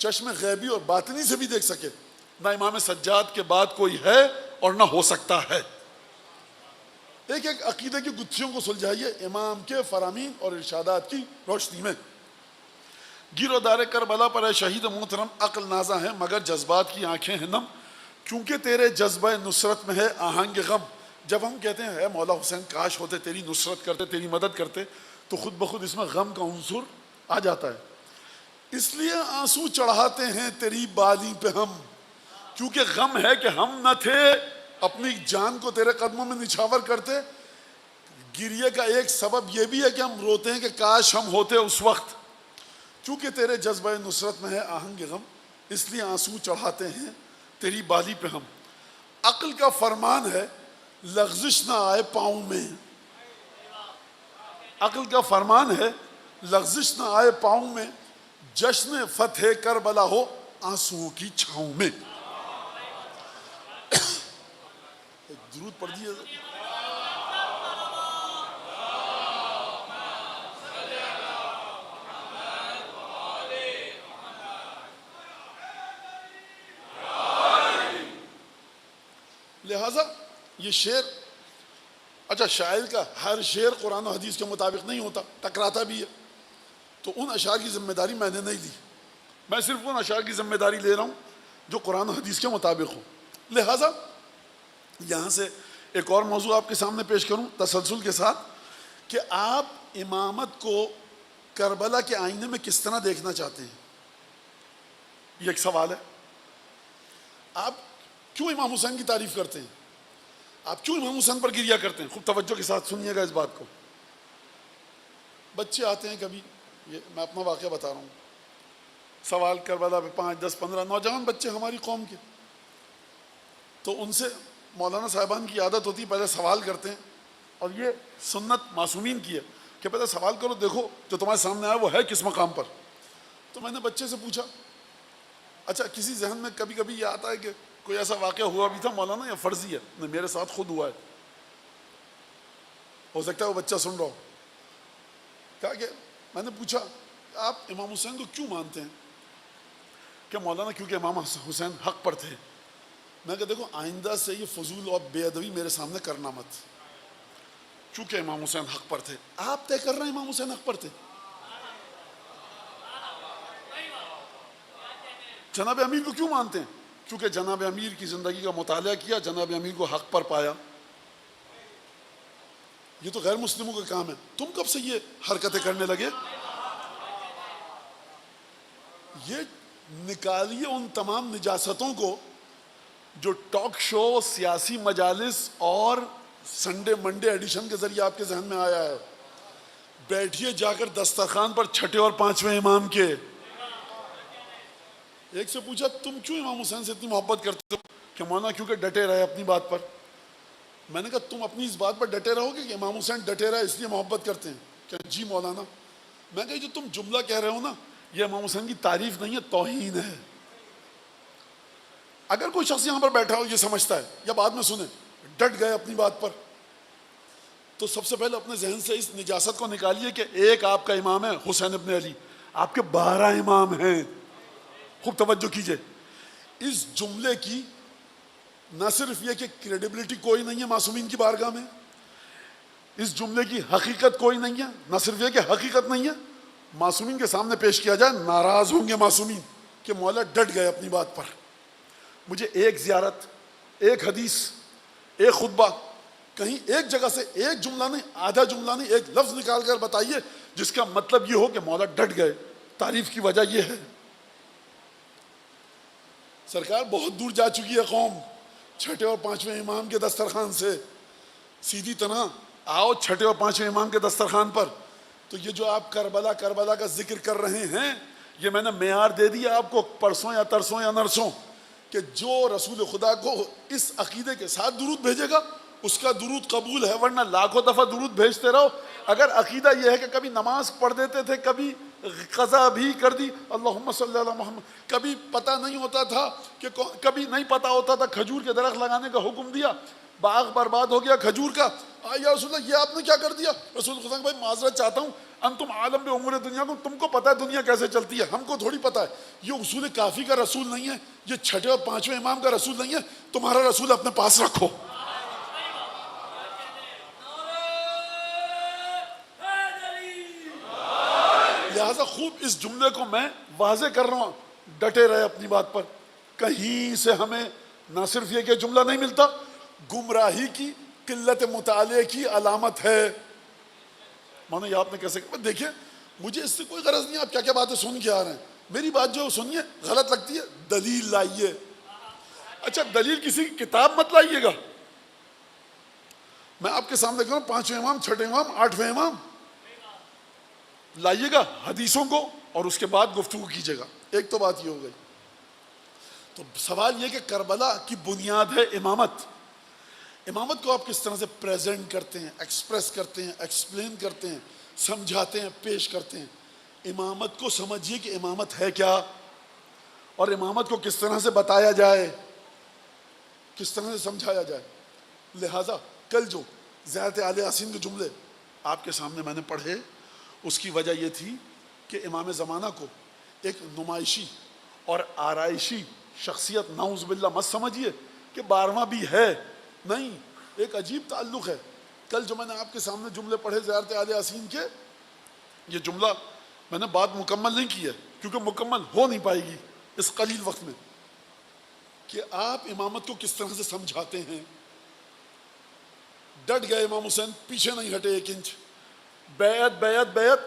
[SPEAKER 6] چشم غیبی اور باطنی سے بھی دیکھ سکے، نہ امام سجاد کے بعد کوئی ہے اور نہ ہو سکتا ہے. ایک ایک عقیدے کی گتھیوں کو سلجھائیے امام کے فرامین اور ارشادات کی روشنی میں. گیر و دار کربلا پر اے شہید محترم، عقل نازاں ہے مگر جذبات کی آنکھیں ہیں نم. کیونکہ تیرے جذبہ نصرت میں ہے آہنگ غم. جب ہم کہتے ہیں اے مولا حسین کاش ہوتے، تیری نصرت کرتے، تیری مدد کرتے، تو خود بخود اس میں غم کا عنصر آ جاتا ہے. اس لیے آنسو چڑھاتے ہیں تیری بالی پہ ہم، کیونکہ غم ہے کہ ہم نہ تھے، اپنی جان کو تیرے قدموں میں نچھاور کرتے. گریے کا ایک سبب یہ بھی ہے کہ ہم روتے ہیں کہ کاش ہم ہوتے اس وقت. چونکہ تیرے جذبہ نصرت میں ہے آہنگ غم، اس لیے آنسو چڑھاتے ہیں تیری بالی پہ ہم. عقل کا فرمان ہے لغزش نہ آئے پاؤں میں. عقل کا فرمان ہے لغزش نہ آئے پاؤں میں، جشن فتح کربلا ہو آنسوؤں کی چھاؤں میں. ایک درود پڑھ دیجیے. لہٰذا یہ شعر، اچھا شاعر کا ہر شعر قرآن و حدیث کے مطابق نہیں ہوتا، ٹکراتا بھی ہے، تو ان اشعار کی ذمہ داری میں نے نہیں لی، میں صرف ان اشعار کی ذمہ داری لے رہا ہوں جو قرآن و حدیث کے مطابق ہوں۔ لہٰذا یہاں سے ایک اور موضوع آپ کے سامنے پیش کروں تسلسل کے ساتھ، کہ آپ امامت کو کربلا کے آئینے میں کس طرح دیکھنا چاہتے ہیں، یہ ایک سوال ہے۔ آپ کیوں امام حسین کی تعریف کرتے ہیں، آپ کیوں امام حسین پر گریہ کرتے ہیں؟ خوب توجہ کے ساتھ سنیے گا اس بات کو۔ بچے آتے ہیں کبھی، یہ میں اپنا واقعہ بتا رہا ہوں، سوال کربلا پہ 5 10 15 نوجوان بچے ہماری قوم کے، تو ان سے مولانا صاحبان کی عادت ہوتی ہے پہلے سوال کرتے ہیں، اور یہ سنت معصومین کی ہے کہ پہلے سوال کرو، دیکھو جو تمہارے سامنے آیا وہ ہے کس مقام پر۔ تو میں نے بچے سے پوچھا، اچھا کسی ذہن میں کبھی کبھی یہ آتا ہے کہ کوئی ایسا واقعہ ہوا بھی تھا مولانا یا فرضی ہے؟ نہیں، میرے ساتھ خود ہوا ہے، ہو سکتا ہے وہ بچہ سن رہا ہو۔ کہا کہ میں نے پوچھا آپ امام حسین کو کیوں مانتے ہیں؟ کہ مولانا کیونکہ امام حسین حق پر تھے۔ میں کہا دیکھو آئندہ سے یہ فضول اور بے ادبی میرے سامنے کرنا مت، چونکہ امام حسین حق پر تھے۔ آپ طے کر رہے ہیں امام حسین حق پر تھے؟ جناب امیر کو کیوں مانتے ہیں؟ چونکہ جناب امیر کی زندگی کا مطالعہ کیا، جناب امیر کو حق پر پایا۔ یہ تو غیر مسلموں کا کام ہے، تم کب سے یہ حرکتیں کرنے لگے؟ یہ نکالیے ان تمام نجاستوں کو جو ٹاک شو، سیاسی مجالس اور سنڈے منڈے ایڈیشن کے ذریعے آپ کے ذہن میں آیا ہے۔ بیٹھیے جا کر دسترخوان پر چھٹے اور پانچویں امام کے۔ ایک سے پوچھا تم کیوں امام حسین سے اتنی محبت کرتے ہو؟ کہ مولانا کیونکہ ڈٹے رہے اپنی بات پر۔ میں نے کہا تم اپنی اس بات پر ڈٹے رہو گے کہ امام حسین ڈٹے رہے اس لیے محبت کرتے ہیں؟ کہ جی مولانا۔ میں کہا جو تم جملہ کہہ رہے ہو نا، یہ امام حسین کی تعریف نہیں ہے، توہین ہے۔ اگر کوئی شخص یہاں پر بیٹھا ہو یہ سمجھتا ہے، یا بعد میں سنیں ڈٹ گئے اپنی بات پر، تو سب سے پہلے اپنے ذہن سے اس نجاست کو نکالیے کہ ایک آپ کا امام ہے حسین ابن علی، آپ کے 12 امام ہیں۔ خوب توجہ کیجئے، اس جملے کی نہ صرف یہ کہ کریڈیبلٹی کوئی نہیں ہے معصومین کی بارگاہ میں، اس جملے کی حقیقت کوئی نہیں ہے، نہ صرف یہ کہ حقیقت نہیں ہے، معصومین کے سامنے پیش کیا جائے ناراض ہوں گے معصومین کہ مولا ڈٹ گئے اپنی بات پر۔ مجھے ایک زیارت، ایک حدیث، ایک خطبہ، کہیں ایک جگہ سے ایک جملہ نہیں، آدھا جملہ نہیں، ایک لفظ نکال کر بتائیے جس کا مطلب یہ ہو کہ مولا ڈٹ گئے۔ تعریف کی وجہ یہ ہے سرکار بہت دور جا چکی ہے قوم، چھٹے اور پانچویں امام کے دسترخوان سے سیدھی طرح آؤ چھٹے اور پانچویں امام کے دسترخوان پر۔ تو یہ جو آپ کربلا کا ذکر کر رہے ہیں، یہ میں نے معیار دے دیا آپ کو پرسوں یا ترسوں یا نرسوں، کہ جو رسول خدا کو اس عقیدے کے ساتھ درود بھیجے گا اس کا درود قبول ہے، ورنہ لاکھوں دفعہ درود بھیجتے رہو۔ اگر عقیدہ یہ ہے کہ کبھی نماز پڑھ دیتے تھے، کبھی قضا بھی کر دی، اللہم صلی اللہ محمد، کبھی پتہ نہیں ہوتا تھا کہ کبھی نہیں پتہ ہوتا تھا کھجور کے درخت لگانے کا حکم دیا، باغ برباد ہو گیا کھجور کا، یا رسول اللہ یہ آپ نے کیا کر دیا؟ رسول خدا بھائی معذرت چاہتا ہوں، انتم عالم بے امور دنیا کو، تم کو پتہ ہے دنیا کیسے چلتی ہے، ہم کو تھوڑی پتہ ہے۔ یہ اصول کافی کا رسول نہیں ہے، یہ چھٹے اور پانچویں امام کا رسول نہیں ہے، تمہارا رسول اپنے پاس رکھو۔ لہٰذا خوب اس جملے کو میں واضح کر رہا ہوں، ڈٹے رہے اپنی بات پر۔ کہیں سے ہمیں نہ صرف یہ کہ جملہ نہیں ملتا، گمراہی کی، قلت مطالعے کی علامت ہے۔ مانو یہ آپ نے کیسے کہ دیکھیں مجھے اس سے کوئی غرض نہیں، آپ کیا کیا باتیں سن کے آ رہے ہیں، میری بات جو سنیے غلط لگتی ہے دلیل لائیے۔ اچھا دلیل کسی کی کتاب مت لائیے گا، میں آپ کے سامنے کہوں پانچویں امام، چھٹے امام، آٹھویں امام لائیے گا حدیثوں کو، اور اس کے بعد گفتگو کیجیے گا۔ ایک تو بات یہ ہو گئی۔ تو سوال یہ کہ کربلا کی بنیاد ہے امامت۔ امامت کو آپ کس طرح سے پریزنٹ کرتے ہیں، ایکسپریس کرتے ہیں، ایکسپلین کرتے ہیں، سمجھاتے ہیں، پیش کرتے ہیں۔ امامت کو سمجھیے کہ امامت ہے کیا، اور امامت کو کس طرح سے بتایا جائے، کس طرح سے سمجھایا جائے۔ لہٰذا کل جو زیارت اعلی یاسین کے جملے آپ کے سامنے میں نے پڑھے، اس کی وجہ یہ تھی کہ امام زمانہ کو ایک نمائشی اور آرائشی شخصیت نعوذ باللہ مت سمجھیے کہ 12واں بھی ہے، نہیں، ایک عجیب تعلق ہے. کل جو میں نے آپ کے سامنے جملے پڑھے زیارت آل یاسین کے، یہ جملہ میں نے بات مکمل نہیں کی ہے کیونکہ مکمل ہو نہیں پائے گی اس قلیل وقت میں، کہ آپ امامت کو کس طرح سے سمجھاتے ہیں. ڈٹ گئے امام حسین، پیچھے نہیں ہٹے ایک انچ. بیعت بیعت بیعت،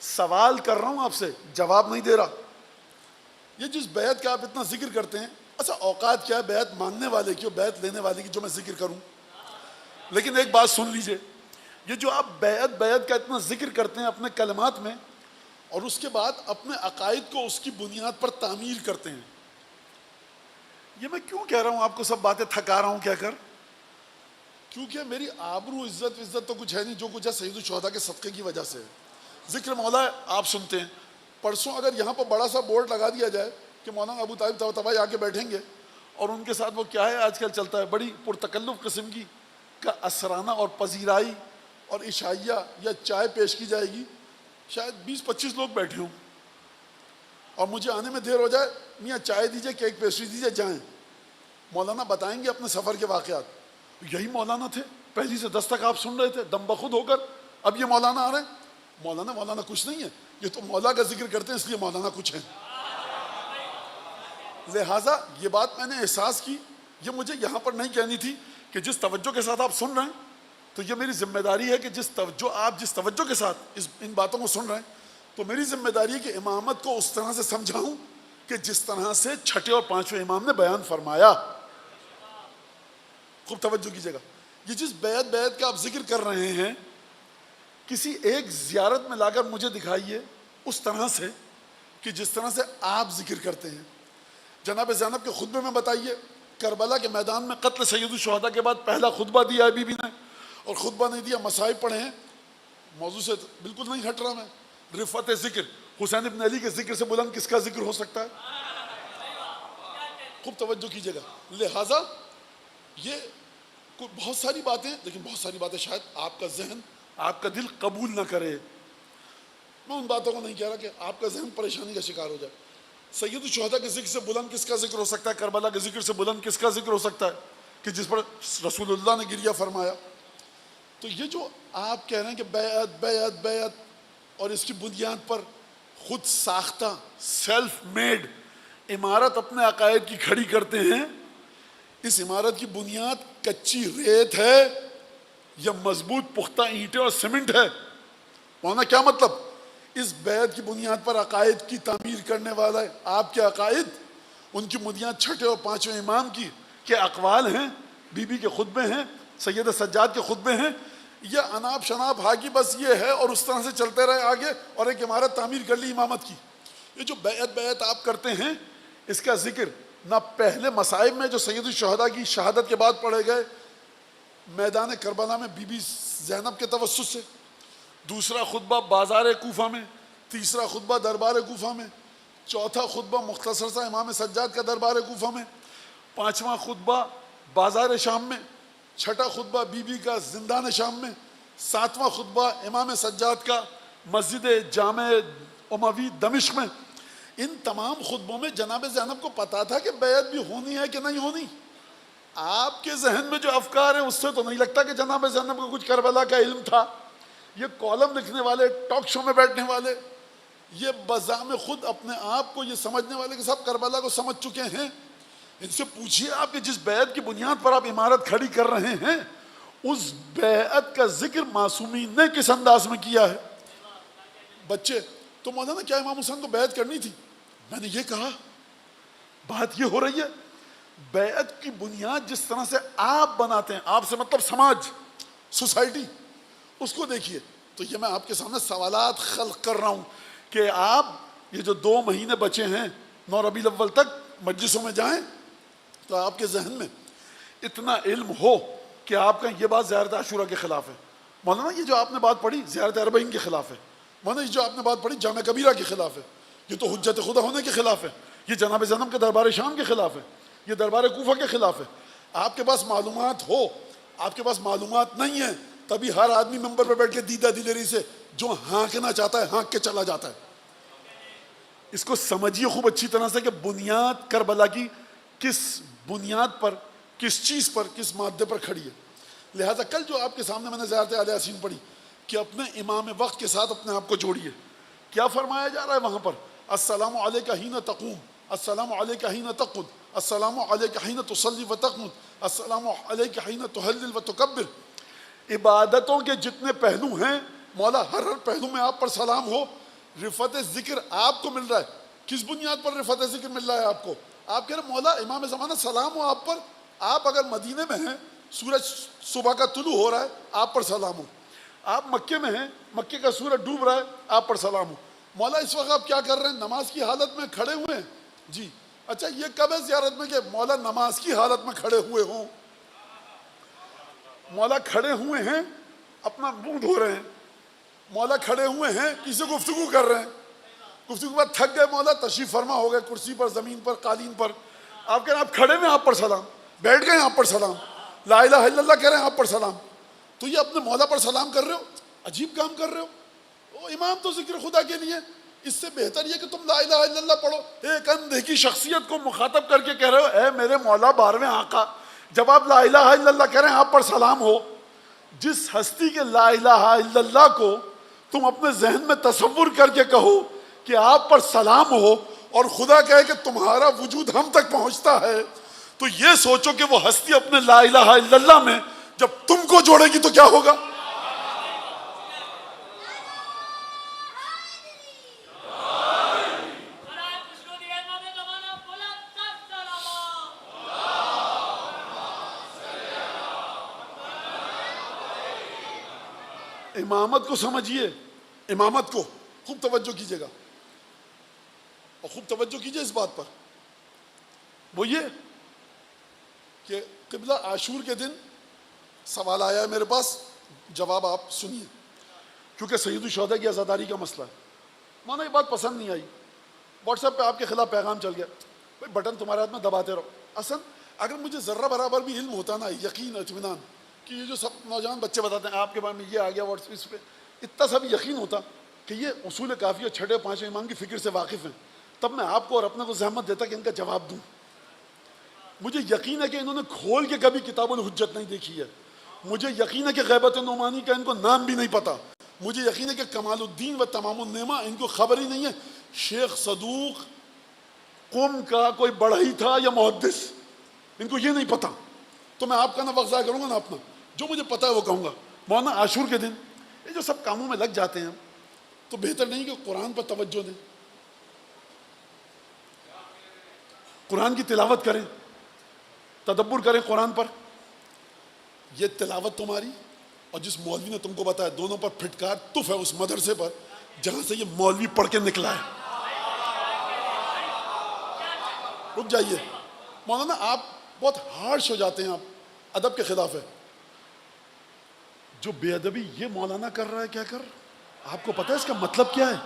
[SPEAKER 6] سوال کر رہا ہوں آپ سے، جواب نہیں دے رہا. یہ جس بیعت کا آپ اتنا ذکر کرتے ہیں، اچھا اوقات کیا ہے بیعت مانگنے والے کی اور بیعت لینے والے کی جو میں ذکر کروں، لیکن ایک بات سن لیجئے، یہ جو آپ بیعت بیعت کا اتنا ذکر کرتے ہیں اپنے کلمات میں اور اس کے بعد اپنے عقائد کو اس کی بنیاد پر تعمیر کرتے ہیں، یہ میں کیوں کہہ رہا ہوں آپ کو سب باتیں تھکا رہا ہوں کہہ کر؟ کیونکہ میری آبرو عزت تو کچھ ہے نہیں، جو کچھ ہے سید الشہداء کے صدقے کی وجہ سے. ذکر مولا آپ سنتے ہیں. پرسوں اگر یہاں پر بڑا سا بورڈ لگا دیا جائے کہ مولانا ابو طالب طباطبائی آ کے بیٹھیں گے اور ان کے ساتھ وہ کیا ہے آج کل چلتا ہے بڑی پرتکلف قسم کی کا اسرانہ اور پذیرائی اور عشائیہ یا چائے پیش کی جائے گی، شاید 20-25 لوگ بیٹھے ہوں اور مجھے آنے میں دیر ہو جائے، میاں چائے دیجئے، کیک پیسٹری دیجئے، جائیں. مولانا بتائیں گے اپنے سفر کے واقعات. یہی مولانا تھے، پہلی سے 10 تک آپ سن رہے تھے دم بخود ہو کر. اب یہ مولانا آ رہے ہیں. مولانا کچھ نہیں ہے، یہ تو مولا کا ذکر کرتے ہیں اس لیے مولانا کچھ ہے. لہٰذا یہ بات میں نے احساس کی، یہ مجھے یہاں پر نہیں کہنی تھی کہ جس توجہ کے ساتھ آپ سن رہے ہیں تو یہ میری ذمہ داری ہے کہ جس توجہ کے ساتھ ان باتوں کو سن رہے ہیں تو میری ذمہ داری ہے کہ امامت کو اس طرح سے سمجھاؤں کہ جس طرح سے چھٹے اور پانچویں امام نے بیان فرمایا. خوب توجہ کیجیے گا. یہ جس بیعت کا آپ ذکر کر رہے ہیں، کسی ایک زیارت میں لا کر مجھے دکھائیے اس طرح سے کہ جس طرح سے آپ ذکر کرتے ہیں. جناب زینب کے خطبے میں بتائیے، کربلا کے میدان میں قتل سید الشہداء کے بعد پہلا خطبہ دیا ہے بی بی نے، اور خطبہ نہیں دیا، مصائب پڑھے ہیں. موضوع سے بالکل نہیں ہٹ رہا میں. رفعت ذکر، حسین ابن علی کے ذکر سے بلند کس کا ذکر ہو سکتا ہے؟ خوب توجہ کیجیے گا. لہٰذا یہ بہت ساری باتیں، لیکن بہت ساری باتیں شاید آپ کا ذہن، آپ کا دل قبول نہ کرے. میں ان باتوں کو نہیں کہہ رہا کہ آپ کا ذہن پریشانی کا شکار ہو جائے. سید الشہداء کے ذکر سے بلند کس کا ذکر ہو سکتا ہے؟ کربلا کے ذکر سے بلند کس کا ذکر ہو سکتا ہے کہ جس پر رسول اللہ نے گریہ فرمایا؟ تو یہ جو آپ کہہ رہے ہیں کہ بیعت بیعت بیعت اور اس کی بنیاد پر خود ساختہ سیلف میڈ عمارت اپنے عقائد کی کھڑی کرتے ہیں، اس عمارت کی بنیاد کچی ریت ہے یا مضبوط پختہ اینٹیں اور سیمنٹ ہے؟ وہاں کیا مطلب؟ اس بیعت کی بنیاد پر عقائد کی تعمیر کرنے والا ہے. آپ کے عقائد، ان کی بنیاد چھٹے اور پانچویں امام کی کے اقوال ہیں، بی بی کے خطبے ہیں، سید سجاد کے خطبے ہیں، یہ اناب شناب حاکی بس یہ ہے اور اس طرح سے چلتے رہے آگے اور ایک عمارت تعمیر کر لی امامت کی. یہ جو بیعت آپ کرتے ہیں، اس کا ذکر نہ پہلے مصائب میں جو سید الشہداء کی شہادت کے بعد پڑھے گئے میدان کربلا میں بی بی زینب کے توسط سے، دوسرا خطبہ بازار کوفہ میں، تیسرا خطبہ دربار کوفہ میں، چوتھا خطبہ مختصر سا امام سجاد کا دربار کوفہ میں، پانچواں خطبہ بازار شام میں، چھٹا خطبہ بی بی کا زندان شام میں، ساتواں خطبہ امام سجاد کا مسجد جامع اموی دمشق میں. ان تمام خطبوں میں جناب زینب کو پتا تھا کہ بیعت بھی ہونی ہے کہ نہیں ہونی؟ آپ کے ذہن میں جو افکار ہیں اس سے تو نہیں لگتا کہ جناب زینب کو کچھ کربلا کا علم تھا. یہ کالم لکھنے والے، ٹاک شو میں بیٹھنے والے، یہ بزعم خود اپنے آپ کو یہ سمجھنے والے کہ سب کربلا کو سمجھ چکے ہیں. ان سے پوچھیے آپ کہ جس بیعت کی بنیاد پر آپ عمارت کھڑی کر رہے ہیں، اس بیعت کا ذکر معصومین نے کس انداز میں کیا ہے؟ بچے تو مولانا کیا امام حسین کو بیعت کرنی تھی؟ میں نے یہ کہا، بات یہ ہو رہی ہے بیعت کی بنیاد جس طرح سے آپ بناتے ہیں، آپ سے مطلب سماج، سوسائٹی، اس کو دیکھیے. تو یہ میں آپ کے سامنے سوالات خلق کر رہا ہوں کہ آپ یہ جو 2 مہینے بچے ہیں 9 ربیع الاول تک مجلسوں میں جائیں تو آپ کے ذہن میں اتنا علم ہو کہ آپ کا یہ بات زیارت عاشورہ کے خلاف ہے. مولانا یہ جو آپ نے بات پڑھی زیارت اربعین کے خلاف ہے. مولانا یہ جو آپ نے بات پڑھی جامع کبیرہ کے خلاف ہے. یہ تو حجت خدا ہونے کے خلاف ہے. یہ جناب زینب کے دربار شام کے خلاف ہے. یہ دربار کوفہ کے خلاف ہے. آپ کے پاس معلومات ہو، آپ کے پاس معلومات نہیں ہے، تبھی ہر آدمی ممبر پہ بیٹھ کے دیدہ دلیری سے جو ہانکنا چاہتا ہے ہانک کے چلا جاتا ہے. اس کو سمجھیے خوب اچھی طرح سے کہ بنیاد کربلا کی کس بنیاد پر کس چیز پر, کس مادے پر کھڑی ہے. لہذا کل جو آپ کے سامنے میں نے زیارت آل یاسین پڑھی کہ اپنے امام وقت کے ساتھ اپنے آپ کو جوڑیے. کیا فرمایا جا رہا ہے وہاں پر؟ السلام علیک حین تقوم، السلام علیک حین تقعد، السلام علیک حین تصلی و تقنت، السلام علیک حین تہلل و تکبر. عبادتوں کے جتنے پہلو ہیں مولا ہر پہلو میں آپ پر سلام ہو. رفعت ذکر آپ کو مل رہا ہے. کس بنیاد پر رفعت ذکر مل رہا ہے آپ کو؟ آپ کہہ رہے مولا امام زمانہ سلام ہو آپ پر. آپ اگر مدینے میں ہیں سورج صبح کا طلوع ہو رہا ہے آپ پر سلام ہو. آپ مکے میں ہیں مکے کا سورج ڈوب رہا ہے آپ پر سلام ہو. مولا اس وقت آپ کیا کر رہے ہیں؟ نماز کی حالت میں کھڑے ہوئے ہیں. جی اچھا یہ کب ہے زیارت میں کہ مولا نماز کی حالت میں کھڑے ہوئے ہوں؟ مولا کھڑے ہوئے ہیں اپنا منہ دھو رہے ہیں. مولا کھڑے ہوئے ہیں کسی سے گفتگو کر رہے ہیں. گفتگو کے بعد تھک گئے مولا تشریف فرما ہو گئے کرسی پر زمین پر قالین پر. آپ کہہ رہے ہیں آپ کھڑے میں آپ پر سلام، بیٹھ گئے آپ پر سلام، لا الہ الا اللہ کہہ رہے ہیں آپ پر سلام. تو یہ اپنے مولا پر سلام کر رہے ہو؟ عجیب کام کر رہے ہو. او امام تو ذکر خدا کے لیے. اس سے بہتر یہ کہ تم لا الہ الا اللہ پڑھو. ایک اندھے کی شخصیت کو مخاطب کر کے کہہ رہے ہو اے میرے مولا 12ویں آقا. جب آپ لا الہ الا اللہ کہہ رہے ہیں آپ پر سلام ہو. جس ہستی کے لا الہ الا اللہ کو تم اپنے ذہن میں تصور کر کے کہو کہ آپ پر سلام ہو اور خدا کہے کہ تمہارا وجود ہم تک پہنچتا ہے، تو یہ سوچو کہ وہ ہستی اپنے لا الہ الا اللہ میں جب تم کو جوڑے گی تو کیا ہوگا؟ امامت کو سمجھیے. امامت کو خوب توجہ کیجیے گا اور خوب توجہ کیجیے اس بات پر. وہ یہ کہ قبلہ عاشور کے دن سوال آیا ہے میرے پاس، جواب آپ سنیے کیونکہ سید الشہداء کی عزاداری کا مسئلہ ہے. مانا یہ بات پسند نہیں آئی، واٹس ایپ پہ آپ کے خلاف پیغام چل گیا. بھائی بٹن تمہارے ہاتھ میں دباتے رہو. اصل اگر مجھے ذرہ برابر بھی علم ہوتا نا، یقین اطمینان کہ یہ جو سب نوجوان بچے بتاتے ہیں آپ کے بارے میں یہ آ گیا واٹس اس پہ، اتنا سا بھی یقین ہوتا کہ یہ اصول کافی اور چھٹے پانچویں امام کی فکر سے واقف ہیں، تب میں آپ کو اور اپنے کو زحمت دیتا کہ ان کا جواب دوں. مجھے یقین ہے کہ انہوں نے کھول کے کبھی کتاب الحجت نہیں دیکھی ہے. مجھے یقین ہے کہ غیبت نعمانی کا ان کو نام بھی نہیں پتا. مجھے یقین ہے کہ کمال الدین و تمام النعمہ ان کو خبر ہی نہیں ہے. شیخ صدوق قوم کا کوئی بڑھئی تھا یا محدث، ان کو یہ نہیں پتا. تو میں آپ کا نہ وقت ضائع کروں گا نہ اپنا، جو مجھے پتا ہے وہ کہوں گا. مولانا عاشور کے دن یہ جو سب کاموں میں لگ جاتے ہیں تو بہتر نہیں کہ قرآن پر توجہ دیں، قرآن کی تلاوت کریں، تدبر کریں قرآن پر. یہ تلاوت تمہاری اور جس مولوی نے تم کو بتایا دونوں پر پھٹکار تف ہے اس مدرسے پر جہاں سے یہ مولوی پڑھ کے نکلا ہے. رک جائیے مولانا، آپ بہت ہارش ہو جاتے ہیں، آپ ادب کے خلاف ہے. جو بے ادبی یہ مولانا کر رہا ہے کیا کر، آپ کو پتہ ہے اس کا مطلب کیا ہے؟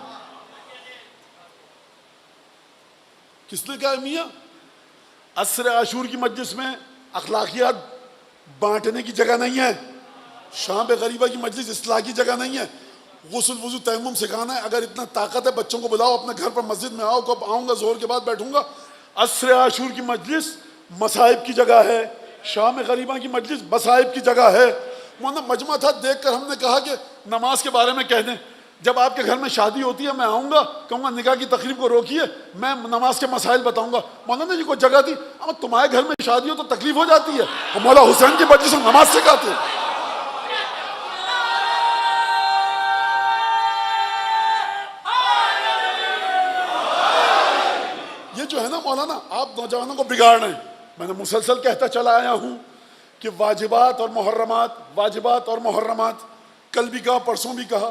[SPEAKER 6] کس نے کہا میاں عصر عاشور کی مجلس میں اخلاقیات بانٹنے کی جگہ نہیں ہے، شام غریبہ کی مجلس اصلاح کی جگہ نہیں ہے، غسل وضو تیمم سکھانا ہے. اگر اتنا طاقت ہے بچوں کو بلاؤ اپنے گھر پر مسجد میں آؤ، کب آؤں گا ظہر کے بعد بیٹھوں گا. عصر عاشور کی مجلس مصائب کی جگہ ہے، شام غریبہ کی مجلس مصائب کی جگہ ہے. مولانا مجمع تھا، دیکھ کر ہم نے کہا کہ نماز کے بارے میں کہہ دیں. جب آپ کے گھر میں شادی ہوتی ہے میں آؤں گا کہوں گا نکاح کی تقریب کو روکیے، میں نماز کے مسائل بتاؤں گا. مولانا جی کو جگہ دی، اب تمہارے گھر میں شادی ہو تو تکلیف ہو جاتی ہے، اور مولا حسین کی مجلس میں نماز سکھاتے ہیں. یہ جو ہے نا مولانا آپ نوجوانوں کو بگاڑ رہے ہیں. میں نے مسلسل کہتا چلا آیا ہوں کہ واجبات اور محرمات، واجبات اور محرمات، کل بھی کہا پرسوں بھی کہا.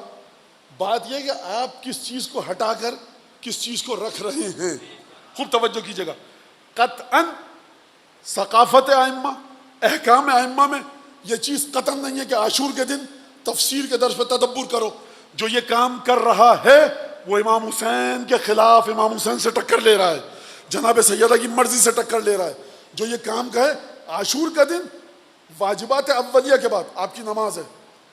[SPEAKER 6] بات یہ کہ آپ کس چیز کو ہٹا کر کس چیز کو رکھ رہے ہیں. خوب توجہ کیجیے گا. قطعاً ثقافت ائمہ، احکام ائمہ میں یہ چیز قطعاً نہیں ہے کہ عاشور کے دن تفسیر کے درس پہ تدبر کرو. جو یہ کام کر رہا ہے وہ امام حسین کے خلاف امام حسین سے ٹکر لے رہا ہے، جناب سیدہ کی مرضی سے ٹکر لے رہا ہے. جو یہ کام کہے عاشور کا دن واجبات اولیہ کے بعد آپ کی نماز ہے،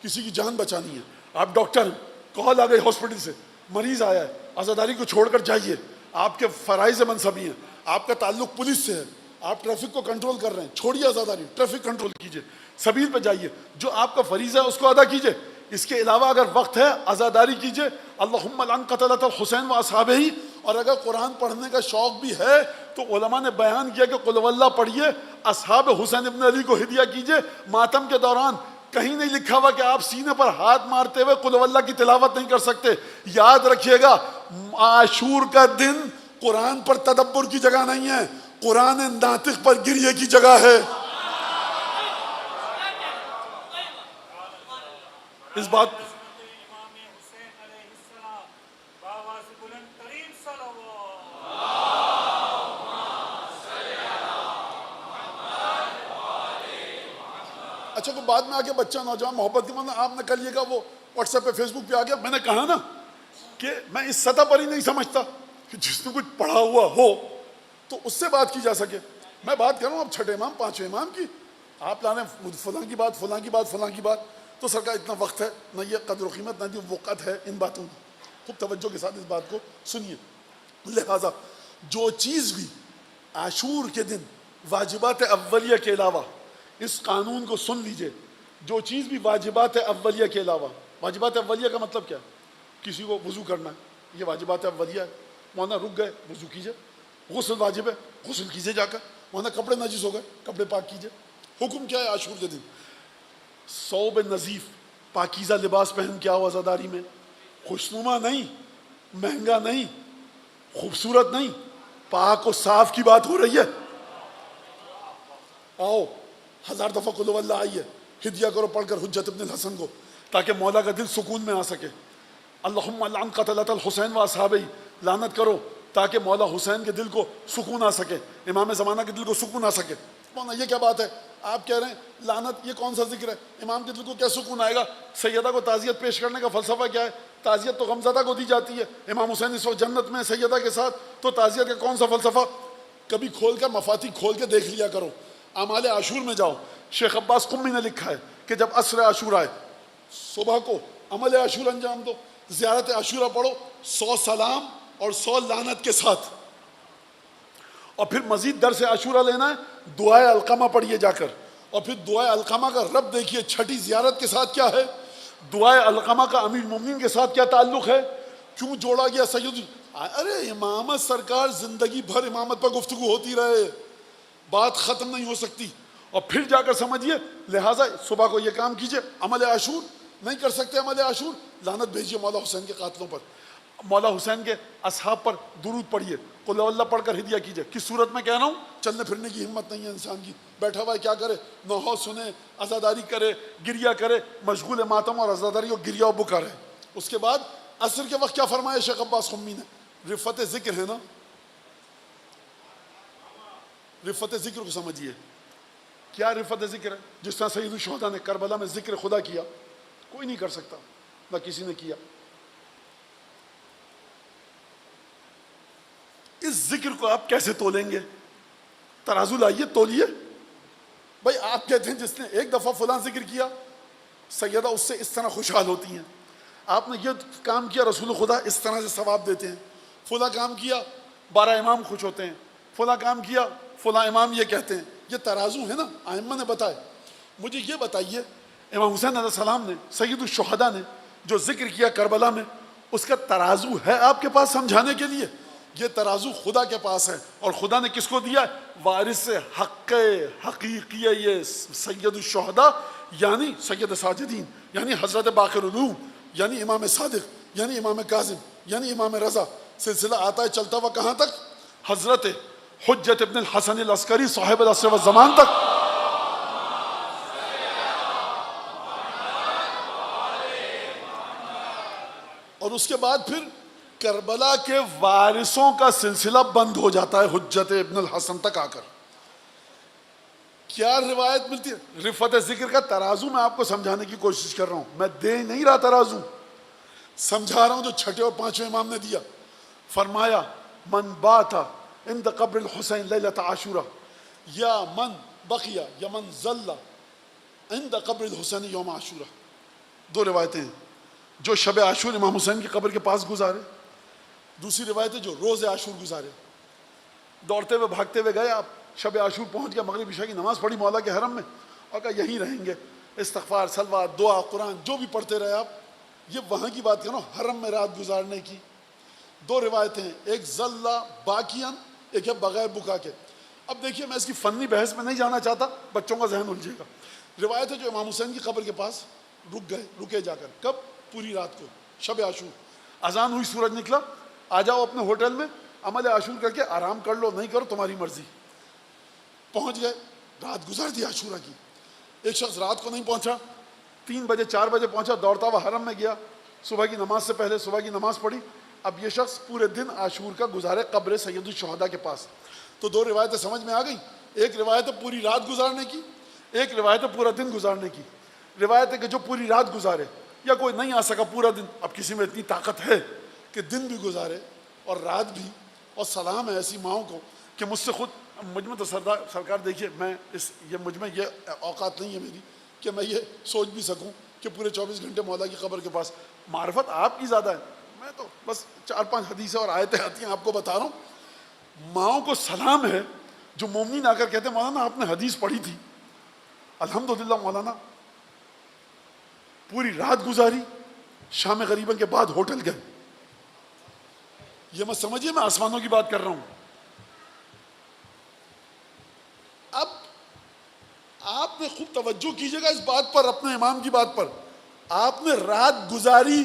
[SPEAKER 6] کسی کی جان بچانی ہے، آپ ڈاکٹر ہیں، کال آ گئی ہاسپٹل سے، مریض آیا ہے، عزاداری کو چھوڑ کر جائیے. آپ کے فرائض منصبی ہیں، آپ کا تعلق پولیس سے ہے، آپ ٹریفک کو کنٹرول کر رہے ہیں, چھوڑیے عزاداری, ٹریفک کنٹرول کیجئے, سبیل پہ جائیے, جو آپ کا فریضہ ہے اس کو ادا کیجئے. اس کے علاوہ اگر وقت ہے عزاداری کیجئے. اللہم لعن قتلۃ الحسین و اصحابہ. اور اگر قرآن پڑھنے کا شوق بھی ہے تو علماء نے بیان کیا کہ قل واللہ پڑھیے, اصحاب حسین ابن علی کو ہدیہ کیجئے. ماتم کے دوران کہیں نہیں لکھا ہوا کہ آپ سینے پر ہاتھ مارتے ہوئے قل واللہ کی تلاوت نہیں کر سکتے. یاد رکھیے گا, عاشور کا دن قرآن پر تدبر کی جگہ نہیں ہے, قرآن ناطق پر گریے کی جگہ ہے. اس بات اچھا, کو بعد میں آ کے بچہ نوجوان محبت کی مطلب آپ نے کر لیے گا, وہ واٹس ایپ پہ فیس بک پہ آ گیا. میں نے کہا نا کہ میں اس سطح پر ہی نہیں سمجھتا کہ جس نے کچھ پڑھا ہوا ہو تو اس سے بات کی جا سکے. میں بات کر رہا ہوں اب چھٹے امام پانچویں امام کی. آپ لانے فلاں کی بات فلاں کی بات فلاں کی بات, تو سرکار اتنا وقت ہے نہ, یہ قدر و قیمت نہ, یہ وقت ہے ان باتوں کی. خوب توجہ کے ساتھ اس بات کو سنیے. لہذا جو چیز بھی عاشور کے دن واجبات اولیہ کے علاوہ, اس قانون کو سن لیجئے, جو چیز بھی واجبات اولیہ کے علاوہ, واجبات اولیہ کا مطلب کیا؟ کسی کو وضو کرنا ہے, یہ واجبات اولیہ ہے. مولانا رک گئے, وضو کیجئے. غسل واجب ہے, غسل کیجئے جا کر. مولانا کپڑے نجس ہو گئے, کپڑے پاک کیجئے. حکم کیا ہے عاشور کے دن؟ ثوب نظیف, پاکیزہ لباس پہن کے آؤ عزاداری میں. خوشنما نہیں, مہنگا نہیں, خوبصورت نہیں, پاک و صاف کی بات ہو رہی ہے. آؤ, 1000 دفعہ قل ہو اللہ آئیے, ہدیہ کرو پڑھ کر حجت ابن الحسن کو, تاکہ مولا کا دل سکون میں آ سکے. اللہم لعن قتلۃ الحسین و اصحابہ, لعنت کرو تاکہ مولا حسین کے دل کو سکون آ سکے, امام زمانہ کے دل کو سکون آ سکے. مولانا یہ کیا بات ہے, آپ کہہ رہے ہیں لعنت, یہ کون سا ذکر ہے؟ امام کے دل کو کیا سکون آئے گا؟ سیدہ کو تعزیت پیش کرنے کا فلسفہ کیا ہے؟ تعزیت تو غمزدہ کو دی جاتی ہے. امام حسین اس وقت جنت میں سیدہ کے ساتھ, تو تعزیت کا کون سا فلسفہ؟ کبھی کھول کر مفاتیح کھول کے دیکھ لیا کرو. اعمال عاشور میں جاؤ, شیخ عباس قمی نے لکھا ہے کہ جب عصر عاشور آئے, صبح کو عمل عاشور انجام دو, زیارت عاشورہ پڑھو 100 سلام اور 100 لعنت کے ساتھ, اور پھر مزید درس عاشورہ لینا ہے, دعائے علقمہ پڑھیے جا کر, اور پھر دعائے علقمہ کا رب دیکھیے چھٹی زیارت کے ساتھ کیا ہے, دعائے علقمہ کا امیر المومنین کے ساتھ کیا تعلق ہے, کیوں جوڑا گیا سید. ارے امامت سرکار زندگی بھر امامت پر گفتگو ہوتی رہے, بات ختم نہیں ہو سکتی. اور پھر جا کر سمجھیے, لہٰذا صبح کو یہ کام کیجئے. عمل عاشور نہیں کر سکتے, عمل عاشور لعنت بھیجیے مولا حسین کے قاتلوں پر, مولا حسین کے اصحاب پر درود پڑھیے, قل اللہ پڑھ کر ہدیہ کیجئے. کس صورت میں کہہ رہا ہوں, چلنے پھرنے کی ہمت نہیں ہے انسان کی, بیٹھا ہوا ہے کیا کرے, نوحہ سنے, عزاداری کرے, گریہ کرے, مشغول ماتم اور عزاداری اور گریہ و بکا رہے. اس کے بعد عصر کے وقت کیا فرمایا شیخ عباس قمی نے؟ رفت ذکر ہے نا, رفت ذکر کو سمجھیے. کیا رفت ذکر ہے؟ جس طرح سید الشہداء نے کربلا میں ذکر خدا کیا, کوئی نہیں کر سکتا, نہ کسی نے کیا. اس ذکر کو آپ کیسے تولیں گے؟ ترازو لائیے, تولیے. بھائی آپ کہتے ہیں جس نے ایک دفعہ فلاں ذکر کیا, سیدہ اس سے اس طرح خوشحال ہوتی ہیں. آپ نے یہ کام کیا, رسول خدا اس طرح سے ثواب دیتے ہیں. فلاں کام کیا, 12 امام خوش ہوتے ہیں. فلاں کام کیا, فلاں امام یہ کہتے ہیں. یہ ترازو ہے نا, ائمہ نے بتائے. مجھے یہ بتائیے, امام حسین علیہ السلام نے, سید الشہداء نے جو ذکر کیا کربلا میں, اس کا ترازو ہے آپ کے پاس سمجھانے کے لیے؟ یہ ترازو خدا کے پاس ہے, اور خدا نے کس کو دیا؟ وارث حق حقیقی یہ سید الشہداء, یعنی سید ساجدین, یعنی حضرت باقر علوم, یعنی امام صادق, یعنی امام کاظم, یعنی امام رضا. سلسلہ آتا ہے چلتا ہوا کہاں تک؟ حضرت حجت ابن الحسن العسکری صاحب العصر والزمان تک. اور اس کے بعد پھر کربلا کے وارثوں کا سلسلہ بند ہو جاتا ہے حجت ابن الحسن تک آ کر. کیا روایت ملتی ہے؟ رفت ذکر کا ترازو میں آپ کو سمجھانے کی کوشش کر رہا ہوں, میں دے نہیں رہا ترازو, سمجھا رہا ہوں جو چھٹے اور پانچویں امام نے دیا. فرمایا من باتا عند قبر الحسین لیلۃ عاشورہ, یا من بقیہ یا من ظل عند قبر الحسین یوم عاشورہ. 2 روایتیں ہیں. جو شب عاشور امام حسین کی قبر کے پاس گزارے, دوسری روایت ہے جو روز عاشور گزارے. دوڑتے ہوئے بھاگتے ہوئے گئے آپ, شب عاشور پہنچ گیا, مغرب عشاء کی نماز پڑھی مولا کے حرم میں اور کہا یہیں رہیں گے, استغفار, صلوات, دعا, قرآن جو بھی پڑھتے رہے آپ. یہ وہاں کی بات کرو, حرم میں رات گزارنے کی. دو روایتیں ہیں, ایک ذلہ باقیان, ایک ہے بغیر بکا کے. اب دیکھیے میں اس کی فنی بحث میں نہیں جانا چاہتا, بچوں کا ذہن الجھے گا. روایت ہے جو امام حسین کی قبر کے پاس رکے جا کر. کب؟ پوری رات کو, شب عاشور. اذان ہوئی, سورج نکلا, آ جاؤ اپنے ہوٹل میں, عمل عاشور کر کے آرام کر لو, نہیں کرو تمہاری مرضی. پہنچ گئے, رات گزار دی عاشورہ کی. ایک شخص رات کو نہیں پہنچا, 3 بجے 4 بجے پہنچا, دوڑتا ہوا حرم میں گیا, صبح کی نماز سے پہلے صبح کی نماز پڑھی. اب یہ شخص پورے دن عاشور کا گزارے قبر سید الشہداء کے پاس. تو 2 روایتیں سمجھ میں آ گئی. ایک روایت ہے پوری رات گزارنے کی, ایک روایت ہے پورا دن گزارنے کی. روایت ہے کہ جو پوری رات گزارے, یا کوئی نہیں آ سکا پورا دن, اب کسی میں اتنی طاقت ہے کہ دن بھی گزارے اور رات بھی. اور سلام ہے ایسی ماؤں کو کہ مجھ سے خود, مجھ میں تو سرکار دیکھیے, میں مجھ میں یہ اوقات نہیں ہے میری کہ میں یہ سوچ بھی سکوں کہ پورے 24 گھنٹے مولا کی قبر کے پاس. معرفت آپ کی زیادہ ہے, میں تو بس 4-5 حدیثیں اور آیتیں آتی ہیں آپ کو بتا رہا ہوں. ماؤں کو سلام ہے جو مومنین آ کر کہتے ہیں مولانا آپ نے حدیث پڑھی تھی, الحمدللہ مولانا پوری رات گزاری, شام غریباً کے بعد ہوٹل گئے. یہ مت سمجھیے میں آسمانوں کی بات کر رہا ہوں. اب آپ نے خوب توجہ کیجئے گا اس بات پر, اپنے امام کی بات پر. آپ نے رات گزاری,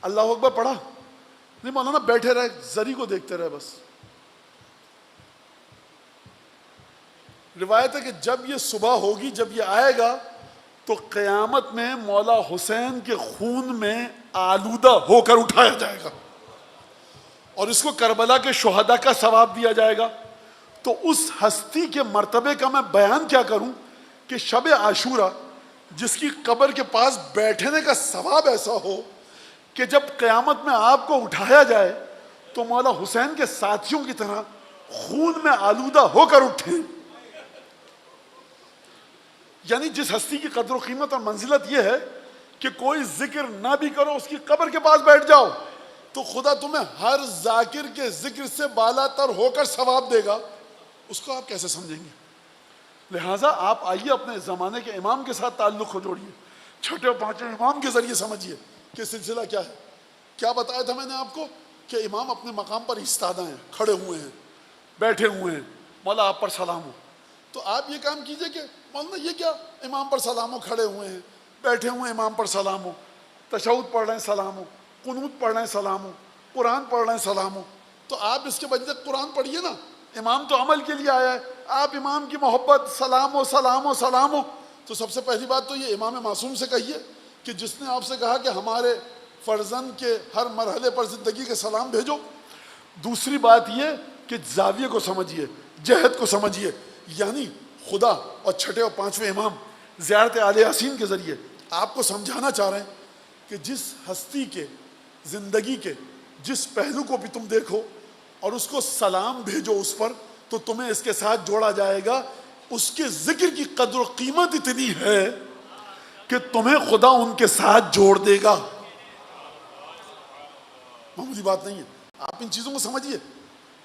[SPEAKER 6] اللہ اکبر پڑھا نہیں مولانا, بیٹھے رہے, زری کو دیکھتے رہے بس. روایت ہے کہ جب یہ صبح ہوگی, جب یہ آئے گا تو قیامت میں مولا حسین کے خون میں آلودہ ہو کر اٹھایا جائے گا اور اس کو کربلا کے شہداء کا ثواب دیا جائے گا. تو اس ہستی کے مرتبے کا میں بیان کیا کروں کہ شب عاشورہ جس کی قبر کے پاس بیٹھنے کا ثواب ایسا ہو کہ جب قیامت میں آپ کو اٹھایا جائے تو مولا حسین کے ساتھیوں کی طرح خون میں آلودہ ہو کر اٹھیں. یعنی جس ہستی کی قدر و قیمت اور منزلت یہ ہے کہ کوئی ذکر نہ بھی کرو, اس کی قبر کے پاس بیٹھ جاؤ تو خدا تمہیں ہر ذاکر کے ذکر سے بالا تر ہو کر ثواب دے گا. اس کو آپ کیسے سمجھیں گے؟ لہٰذا آپ آئیے اپنے زمانے کے امام کے ساتھ تعلق کو جوڑیے, چھٹے اور پانچویں امام کے ذریعے سمجھیے کہ سلسلہ کیا ہے. کیا بتایا تھا میں نے آپ کو کہ امام اپنے مقام پر ایستادہ ہیں, کھڑے ہوئے ہیں, بیٹھے ہوئے ہیں, مولا آپ پر سلام ہو. تو آپ یہ کام کیجئے کہ مولانا یہ کیا, امام پر سلام ہو, کھڑے ہوئے ہیں, بیٹھے ہوئے ہیں, امام پر سلام ہو, تشہد پڑھ رہے ہیں سلام ہو, قنوت پڑھ رہے ہیں سلام ہو, قرآن پڑھ رہے ہیں سلام ہو. تو آپ اس کے بجائے قرآن پڑھیے نا, امام تو عمل کے لیے آیا ہے, آپ امام کی محبت, سلام ہو سلام ہو سلام ہو. تو سب سے پہلی بات تو یہ امام معصوم سے کہیے کہ جس نے آپ سے کہا کہ ہمارے فرزند کے ہر مرحلے پر زندگی کے سلام بھیجو. دوسری بات یہ کہ زاویے کو سمجھیے, جہت کو سمجھیے. یعنی خدا اور چھٹے اور پانچویں امام زیارت آل یاسین کے ذریعے آپ کو سمجھانا چاہ رہے ہیں کہ جس ہستی کے زندگی کے جس پہلو کو بھی تم دیکھو اور اس کو سلام بھیجو اس پر, تو تمہیں اس کے ساتھ جوڑا جائے گا. اس کے ذکر کی قدر و قیمت اتنی ہے کہ تمہیں خدا ان کے ساتھ جوڑ دے گا. معمولی بات نہیں ہے, آپ ان چیزوں کو سمجھیے.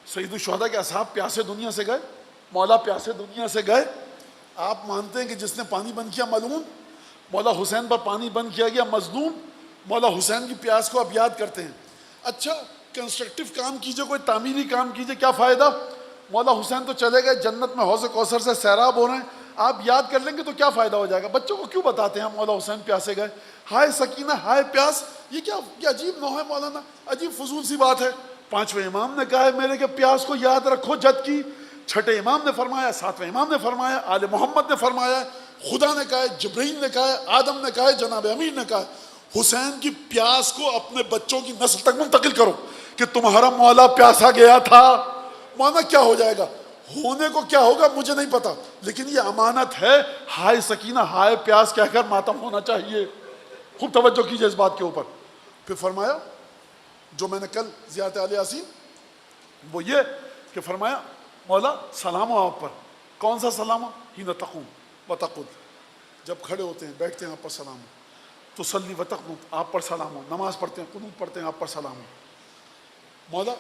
[SPEAKER 6] سید الشہداء کے اصحاب پیاسے دنیا سے گئے, مولا پیاسے دنیا سے گئے. آپ مانتے ہیں کہ جس نے پانی بند کیا ملعون, مولا حسین پر پانی بند کیا گیا مظلوم. مولا حسین کی پیاس کو آپ یاد کرتے ہیں. اچھا کنسٹرکٹیو کام کیجئے, کوئی تعمیری کام کیجئے, کیا فائدہ؟ مولا حسین تو چلے گئے, جنت میں حوض کوثر سے سیراب ہو رہے ہیں, آپ یاد کر لیں گے تو کیا فائدہ ہو جائے گا؟ بچوں کو کیوں بتاتے ہیں مولا حسین پیاسے گئے؟ ہائے سکینہ ہائے پیاس, یہ کیا عجیب نوع ہے مولانا, عجیب فضول سی بات ہے. پانچویں امام نے کہا ہے میرے کہ پیاس کو یاد رکھو جد کی, چھٹے امام نے فرمایا, ساتویں امام نے فرمایا, آل محمد نے فرمایا, خدا نے کہا ہے, جبرائیل نے کہا ہے, آدم نے کہا ہے, جناب امیر نے کہا ہے. حسین کی پیاس کو اپنے بچوں کی نسل تک منتقل کرو کہ تمہارا مولا پیاسا گیا تھا. مولانا کیا ہو جائے گا, ہونے کو کیا ہوگا مجھے نہیں پتا, لیکن یہ امانت ہے. ہائے سکینہ ہائے پیاس کہہ کر ماتم ہونا چاہیے. خوب توجہ کیجئے اس بات کے اوپر. پھر فرمایا جو میں نے کل زیارت آل یاسین, وہ یہ کہ فرمایا مولا سلام ہو آپ پر. کون سا سلام ہو؟ حین تقوم و تقعد, جب کھڑے ہوتے ہیں بیٹھتے ہیں آپ پر سلام ہو. تصلی و تقنت, آپ پر سلام ہو. نماز پڑھتے ہیں قنوت پڑھتے ہیں آپ پر سلام ہو. مولا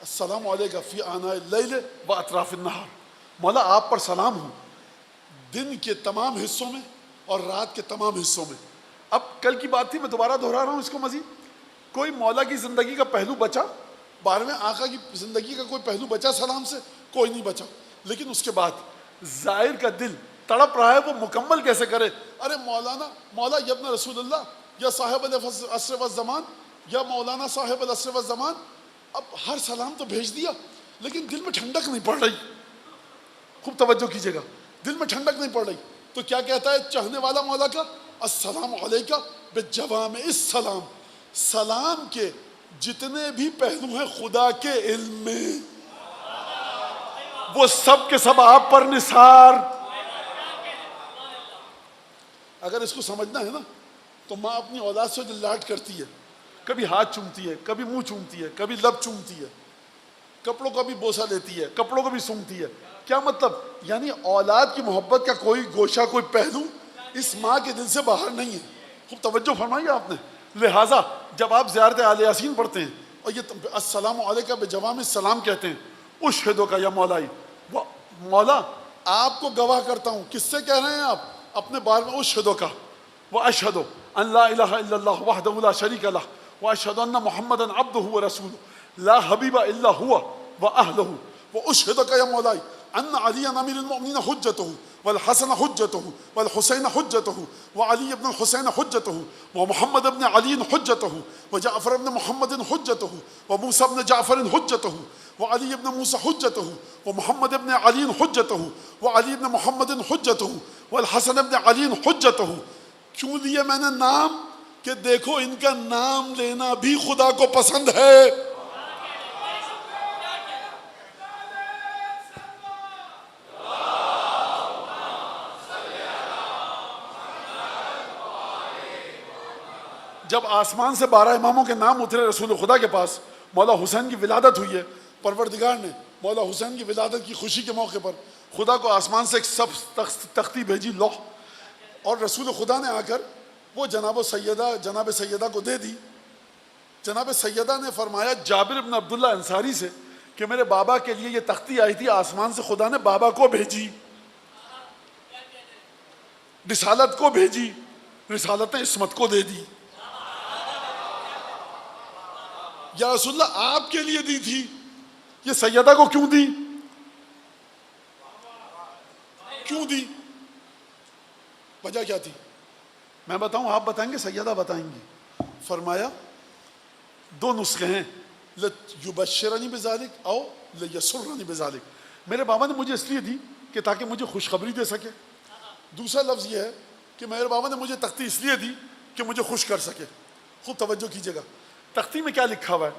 [SPEAKER 6] السلام علیکم فی آناء اللیل و اطراف النہار، مولا آپ پر سلام ہو دن کے تمام حصوں میں اور رات کے تمام حصوں میں۔ اب کل کی بات تھی، میں دوبارہ دہرا رہا ہوں اس کو مزید، کوئی مولا کی زندگی کا پہلو بچا، 12ویں آقا کی زندگی کا کوئی پہلو بچا سلام سے؟ کوئی نہیں بچا۔ لیکن اس کے بعد زائر کا دل تڑپ رہا ہے، وہ مکمل کیسے کرے؟ ارے مولانا، مولا یبن رسول اللہ، یا صاحب العصر والزمان، یا مولانا صاحب العصر والزمان، اب ہر سلام تو بھیج دیا لیکن دل میں ٹھنڈک نہیں پڑ رہی۔ خوب توجہ کیجیے گا، دل میں ٹھنڈک نہیں پڑ رہی، تو کیا کہتا ہے چاہنے والا مولا کا؟ السلام علیکہ بجوامع السلام، سلام کے جتنے بھی پہلو ہیں خدا کے علم میں، وہ سب کے سب آپ پر نثار۔ اگر اس کو سمجھنا ہے نا تو ماں اپنی اولاد سے جو لاڈ کرتی ہے، کبھی ہاتھ چومتی ہے، کبھی منہ چومتی ہے، کبھی لب چومتی ہے، کپڑوں کا بھی بوسہ لیتی ہے، کپڑوں کو بھی سونگتی ہے، کیا مطلب؟ یعنی اولاد کی محبت کا کوئی گوشہ، کوئی پہلو اس ماں کے دل سے باہر نہیں ہے۔ خوب توجہ فرمائی آپ نے۔ لہٰذا جب آپ زیارت آل یاسین پڑھتے ہیں اور یہ السلام علیکہ بجوامع السلام کہتے ہیں، اشہدو کا یا مولائی، مولا آپ کو گواہ کرتا ہوں، کس سے کہہ رہے ہیں آپ؟ اپنے بارے میں، اشہدو کا واشہدو ان لا الہ الا اللہ وحدہ لا شریک لہ واشہدو ان محمدا عبدہ ورسولہ لا حبیب الا ہوا واہلہ واشہدک یا مولائی ان علی امیر المؤمنین حجتہ والحسن حجتہ والحسین حجتہ وعلی ابن الحسین حجتہ ومحمد ابن علی حجتہ وجعفر ابن محمد حجتہ وموسیٰ ابن جعفر حجتہ وعلی ابن موسیٰ حجتہ ومحمد ابن علی حجتہ وعلی ابن محمد حجتہ والحسن ابن علی حجتہ۔ کیوں لیے میں نے نام؟ کہ دیکھو ان کا نام لینا بھی خدا کو پسند ہے۔ جب آسمان سے 12 اماموں کے نام اترے رسول خدا کے پاس، مولا حسین کی ولادت ہوئی ہے، پروردگار نے مولا حسین کی ولادت کی خوشی کے موقع پر خدا کو آسمان سے ایک سب تختی بھیجی، لوح، اور رسول خدا نے آ کر وہ جناب سیدہ کو دے دی۔ جناب سیدہ نے فرمایا جابر بن عبداللہ انصاری سے کہ میرے بابا کے لیے یہ تختی آئی تھی آسمان سے، خدا نے بابا کو بھیجی، رسالت کو بھیجی، رسالت عصمت کو دے دی۔ یا رسول اللہ آپ کے لیے دی تھی، یہ سیدہ کو کیوں دی؟ کیوں دی؟ وجہ کیا تھی؟ میں بتاؤں، آپ بتائیں گے، سیدہ بتائیں گی؟ فرمایا دو نسخے ہیں، لَيُبَشِّرَنِي بِذَلِكَ او لَيَسُرَّنِي بِذَلِكَ۔ میرے بابا نے مجھے اس لیے دی کہ تاکہ مجھے خوشخبری دے سکے۔ دوسرا لفظ یہ ہے کہ میرے بابا نے مجھے تختی اس لیے دی کہ مجھے خوش کر سکے۔ خوب توجہ کیجیے گا، تختی میں کیا لکھا ہوا ہے؟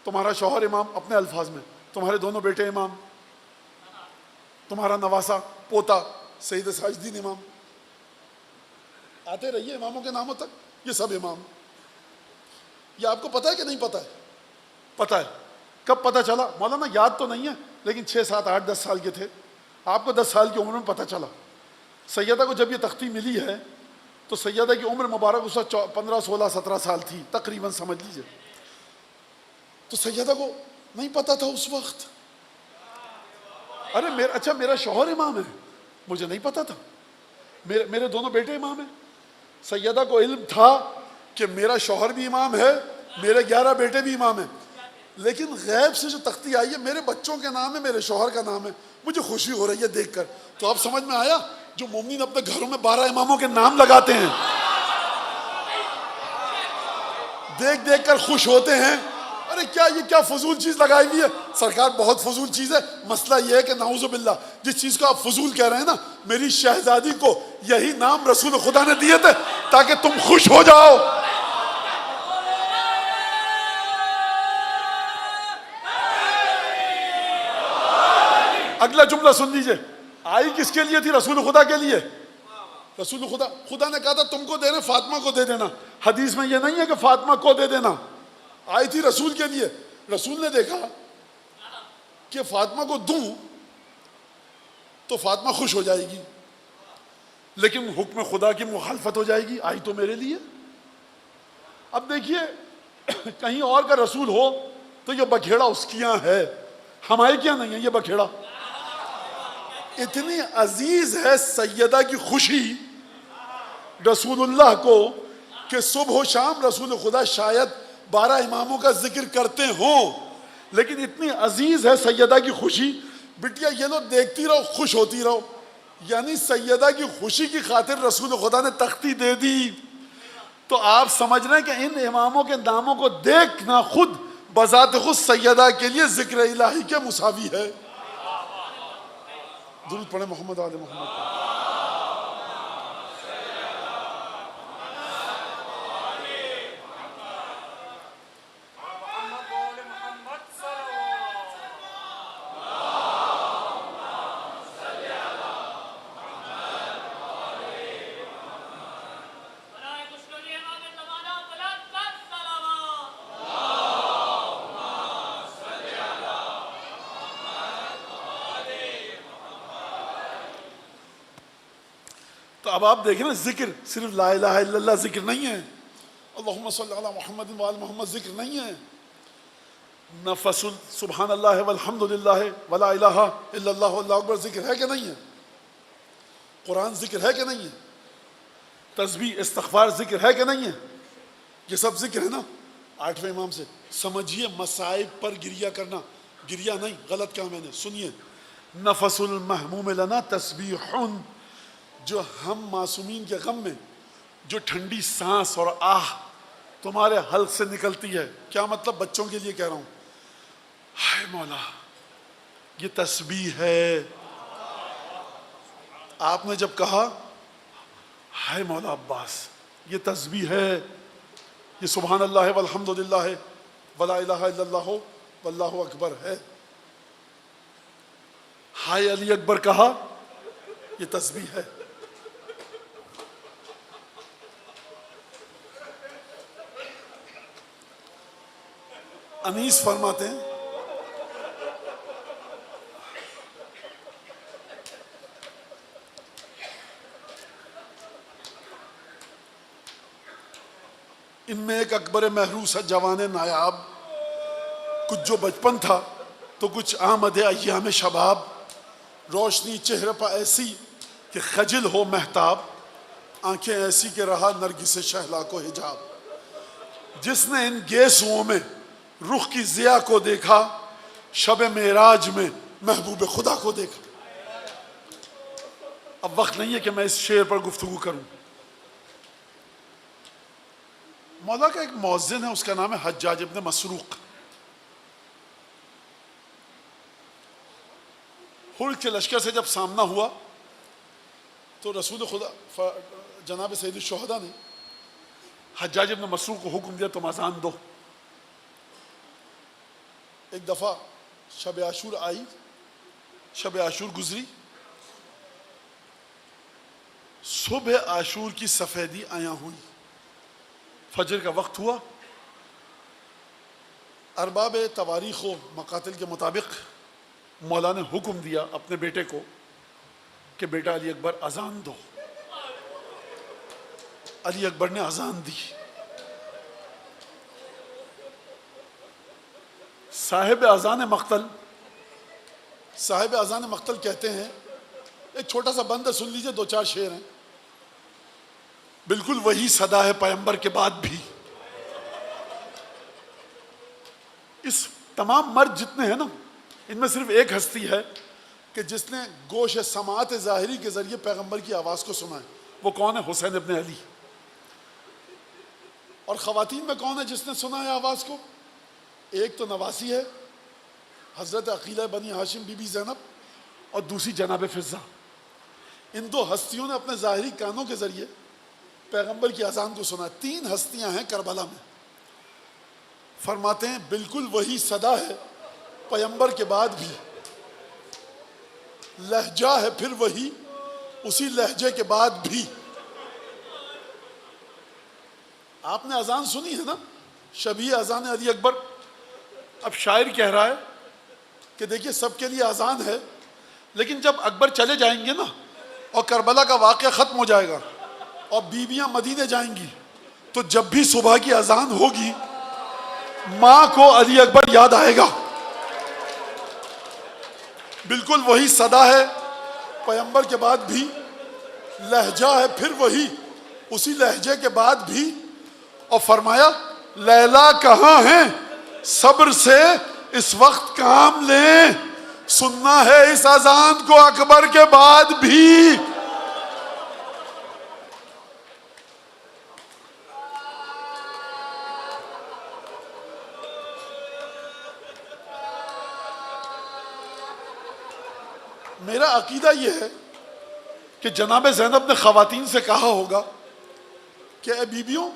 [SPEAKER 6] تمہارا شوہر امام، اپنے الفاظ میں، تمہارے دونوں بیٹے امام، تمہارا نواسا پوتا سید ساجدین امام، آتے رہیے اماموں کے ناموں تک، یہ سب امام۔ یہ آپ کو پتہ ہے کہ نہیں پتہ ہے؟ پتہ ہے۔ کب پتہ چلا؟ مولانا یاد تو نہیں ہے، لیکن 6 7 8 10 سال کے تھے، آپ کو 10 سال کی عمر میں پتہ چلا۔ سیدہ کو جب یہ تختی ملی ہے تو سیدہ کی عمر مبارک اس وقت 15 16 17 سال تھی تقریباً، سمجھ لیجئے۔ تو سیدہ کو نہیں پتا تھا اس وقت، ارے اچھا میرا شوہر امام ہے، مجھے نہیں پتا تھا، میرے دونوں بیٹے امام ہیں۔ سیدہ کو علم تھا کہ میرا شوہر بھی امام ہے، میرے 11 بیٹے بھی امام ہیں، لیکن غیب سے جو تختی آئی ہے میرے بچوں کے نام ہے، میرے شوہر کا نام ہے، مجھے خوشی ہو رہی ہے دیکھ کر۔ تو اب سمجھ میں آیا جو مومنین اپنے گھروں میں 12 اماموں کے نام لگاتے ہیں، دیکھ دیکھ کر خوش ہوتے ہیں، ارے کیا یہ کیا فضول چیز لگائی ہوئی ہے؟ سرکار بہت فضول چیز ہے، مسئلہ یہ ہے کہ نعوذ باللہ جس چیز کو آپ فضول کہہ رہے ہیں نا، میری شہزادی کو یہی نام رسول خدا نے دیے تھے تاکہ تم خوش ہو جاؤ۔ اگلا جملہ سن لیجئے، آئی کس کے لیے تھی؟ رسول خدا کے لیے۔ رسول خدا نے کہا تھا تم کو دینا، فاطمہ کو دے دینا۔ حدیث میں یہ نہیں ہے کہ فاطمہ کو دے دینا، آئی تھی رسول کے لیے۔ رسول نے دیکھا کہ فاطمہ کو دوں تو فاطمہ خوش ہو جائے گی، لیکن حکم خدا کی مخالفت ہو جائے گی، آئی تو میرے لیے۔ اب دیکھیے کہیں اور کا رسول ہو تو یہ بکھیڑا اس کی یہاں ہے، ہمارے کیا نہیں ہے یہ بکھیڑا. اتنی عزیز ہے سیدہ کی خوشی رسول اللہ کو کہ صبح و شام رسول خدا شاید 12 اماموں کا ذکر کرتے ہوں، لیکن اتنی عزیز ہے سیدہ کی خوشی، بٹیا یہ لو دیکھتی رہو خوش ہوتی رہو. یعنی سیدہ کی خوشی کی خاطر رسول خدا نے تختی دے دی. تو آپ سمجھ رہے ہیں کہ ان اماموں کے ناموں کو دیکھنا خود بذات خود سیدہ کے لیے ذکر الہی کے مساوی ہے. درود پڑھیں محمد آل محمد. تو اب آپ دیکھیں نا، ذکر صرف لا الہ الا اللہ ذکر نہیں ہے، اللہم صلی علی محمد وآل محمد ذکر نہیں ہے، نفس سبحان اللہ والحمد للہ ولا الہ الا اللہ واللہ اکبر ذکر ہے کہ نہیں ہے، قرآن ذکر ہے کہ نہیں ہے، تسبیح استغفار ذکر ہے کہ نہیں ہے، یہ سب ذکر ہے نا. 8ویں امام سے سمجھیے مصائب پر گریہ کرنا، گریہ نہیں غلط کہا میں نے، سنیے. نفس المحموم لنا تسبیح، جو ہم معصومین کے غم میں جو ٹھنڈی سانس اور آہ تمہارے حلق سے نکلتی ہے، کیا مطلب؟ بچوں کے لیے کہہ رہا ہوں، ہائے مولا یہ تسبیح ہے. آپ نے جب کہا ہائے مولا عباس یہ تسبیح ہے، یہ سبحان اللہ والحمد للہ ولا الہ الا اللہ واللہ اکبر ہے. ہائے علی اکبر کہا، یہ تسبیح ہے. انیس فرماتے ہیں ان میں ایک اکبر محروس ہے جوان نایاب، کچھ جو بچپن تھا تو کچھ آمد ایام شباب، روشنی چہرے پر ایسی کہ خجل ہو مہتاب، آنکھیں ایسی کہ رہا نرگس شہلا کو حجاب. جس نے ان گیسوؤں میں رخ کی ضیاء کو دیکھا، شب معراج میں محبوب خدا کو دیکھا. اب وقت نہیں ہے کہ میں اس شعر پر گفتگو کروں. مولا کا ایک مؤذن ہے، اس کا نام ہے حجاج ابن مسروق. ہلک کے لشکر سے جب سامنا ہوا تو رسول خدا جناب سید الشہداء نے حجاج ابن مسروق کو حکم دیا تم اذان دو. ایک دفعہ شب عاشور آئی، شب عاشور گزری، صبح عاشور کی سفیدی عیاں ہوئی، فجر کا وقت ہوا. ارباب تواریخ و مقاتل کے مطابق مولا نے حکم دیا اپنے بیٹے کو کہ بیٹا علی اکبر اذان دو. علی اکبر نے اذان دی. صاحب اذان مقتل، صاحب اذان مقتل کہتے ہیں، ایک چھوٹا سا بند ہے سن لیجئے، 2-4 شعر ہیں. بالکل وہی صدا ہے پیغمبر کے بعد بھی. اس تمام مرد جتنے ہیں نا، ان میں صرف ایک ہستی ہے کہ جس نے گوش سماعت ظاہری کے ذریعے پیغمبر کی آواز کو سنا ہے. وہ کون ہے؟ حسین ابن علی. اور خواتین میں کون ہے جس نے سنا ہے آواز کو؟ ایک تو نواسی ہے حضرت عقیلہ بنی ہاشم بی بی زینب، اور دوسری جناب فضہ. ان 2 ہستیوں نے اپنے ظاہری کانوں کے ذریعے پیغمبر کی اذان کو سنا. 3 ہستیاں ہیں کربلا میں. فرماتے ہیں بالکل وہی صدا ہے پیغمبر کے بعد بھی، لہجہ ہے پھر وہی اسی لہجے کے بعد بھی. آپ نے اذان سنی ہے نا، شبیہ اذان علی اکبر. اب شاعر کہہ رہا ہے کہ دیکھیے سب کے لیے اذان ہے، لیکن جب اکبر چلے جائیں گے نا اور کربلا کا واقعہ ختم ہو جائے گا اور بیویاں مدینے جائیں گی، تو جب بھی صبح کی اذان ہوگی ماں کو علی اکبر یاد آئے گا. بالکل وہی صدا ہے پیغمبر کے بعد بھی, لہجہ ہے پھر وہی اسی لہجے کے بعد بھی, اور فرمایا لیلا کہاں ہیں صبر سے اس وقت کام لیں, سننا ہے اس اذان کو اکبر کے بعد بھی. میرا عقیدہ یہ ہے کہ جناب زینب نے خواتین سے کہا ہوگا کہ اے بیبیوں,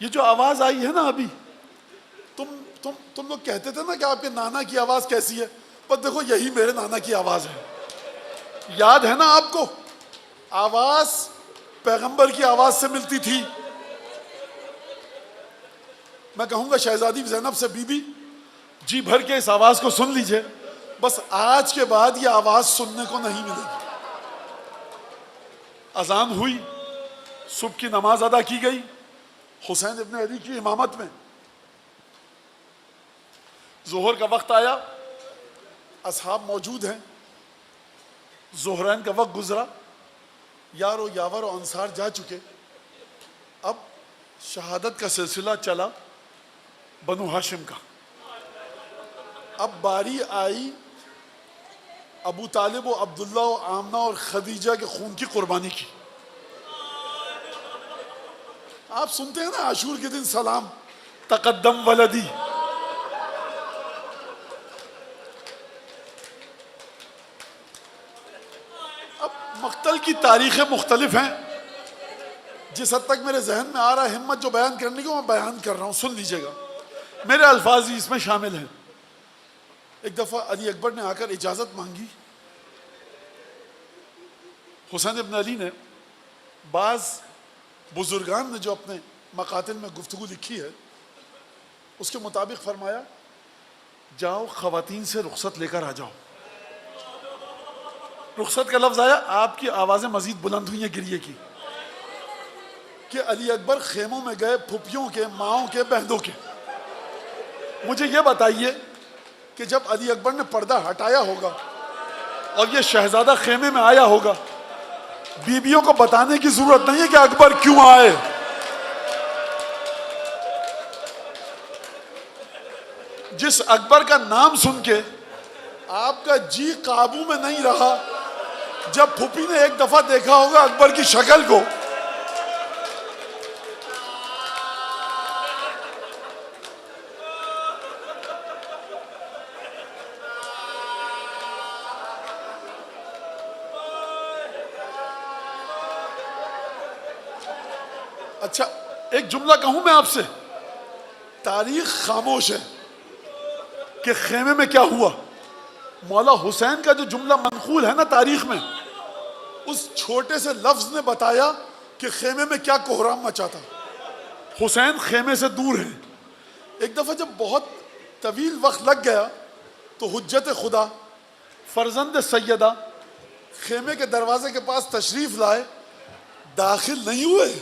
[SPEAKER 6] یہ جو آواز آئی ہے نا ابھی, تم لوگ کہتے تھے نا کہ آپ کے نانا کی آواز کیسی ہے, بس دیکھو یہی میرے نانا کی آواز ہے. یاد ہے نا آپ کو آواز پیغمبر کی آواز سے ملتی تھی. میں کہوں گا شہزادی زینب سے, بی بی جی بھر کے اس آواز کو سن لیجئے, بس آج کے بعد یہ آواز سننے کو نہیں ملے گی. اذان ہوئی, صبح کی نماز ادا کی گئی حسین ابن علی کی امامت میں. ظہر کا وقت آیا, اصحاب موجود ہیں, ظہرین کا وقت گزرا, یار و یاور و انصار جا چکے. اب شہادت کا سلسلہ چلا بنو ہاشم کا. اب باری آئی ابو طالب و عبداللہ و آمنہ اور خدیجہ کے خون کی قربانی کی. آپ سنتے ہیں نا عاشور کے دن سلام تقدم ولدی. اب مقتل کی تاریخیں مختلف ہیں, جس حد تک میرے ذہن میں آ رہا ہے ہمت جو بیان کرنے کی میں بیان کر رہا ہوں, سن لیجئے گا, میرے الفاظ ہی اس میں شامل ہیں. ایک دفعہ علی اکبر نے آ کر اجازت مانگی. حسین ابن علی نے بعض بزرگان نے جو اپنے مقاتل میں گفتگو لکھی ہے اس کے مطابق فرمایا جاؤ خواتین سے رخصت لے کر آ جاؤ. رخصت کا لفظ آیا, آپ کی آوازیں مزید بلند ہوئی ہیں گریے کی, کہ علی اکبر خیموں میں گئے پھپھیوں کے, ماؤں کے, بہنوں کے. مجھے یہ بتائیے کہ جب علی اکبر نے پردہ ہٹایا ہوگا اور یہ شہزادہ خیمے میں آیا ہوگا, بیویوں کو بتانے کی ضرورت نہیں ہے کہ اکبر کیوں آئے. جس اکبر کا نام سن کے آپ کا جی قابو میں نہیں رہا, جب پھوپھی نے ایک دفعہ دیکھا ہوگا اکبر کی شکل کو, اچھا ایک جملہ کہوں میں آپ سے, تاریخ خاموش ہے کہ خیمے میں کیا ہوا. مولا حسین کا جو جملہ منقول ہے نا تاریخ میں, اس چھوٹے سے لفظ نے بتایا کہ خیمے میں کیا کوہرام مچا تھا. حسین خیمے سے دور ہیں. ایک دفعہ جب بہت طویل وقت لگ گیا تو حجت خدا فرزند سیدہ خیمے کے دروازے کے پاس تشریف لائے, داخل نہیں ہوئے.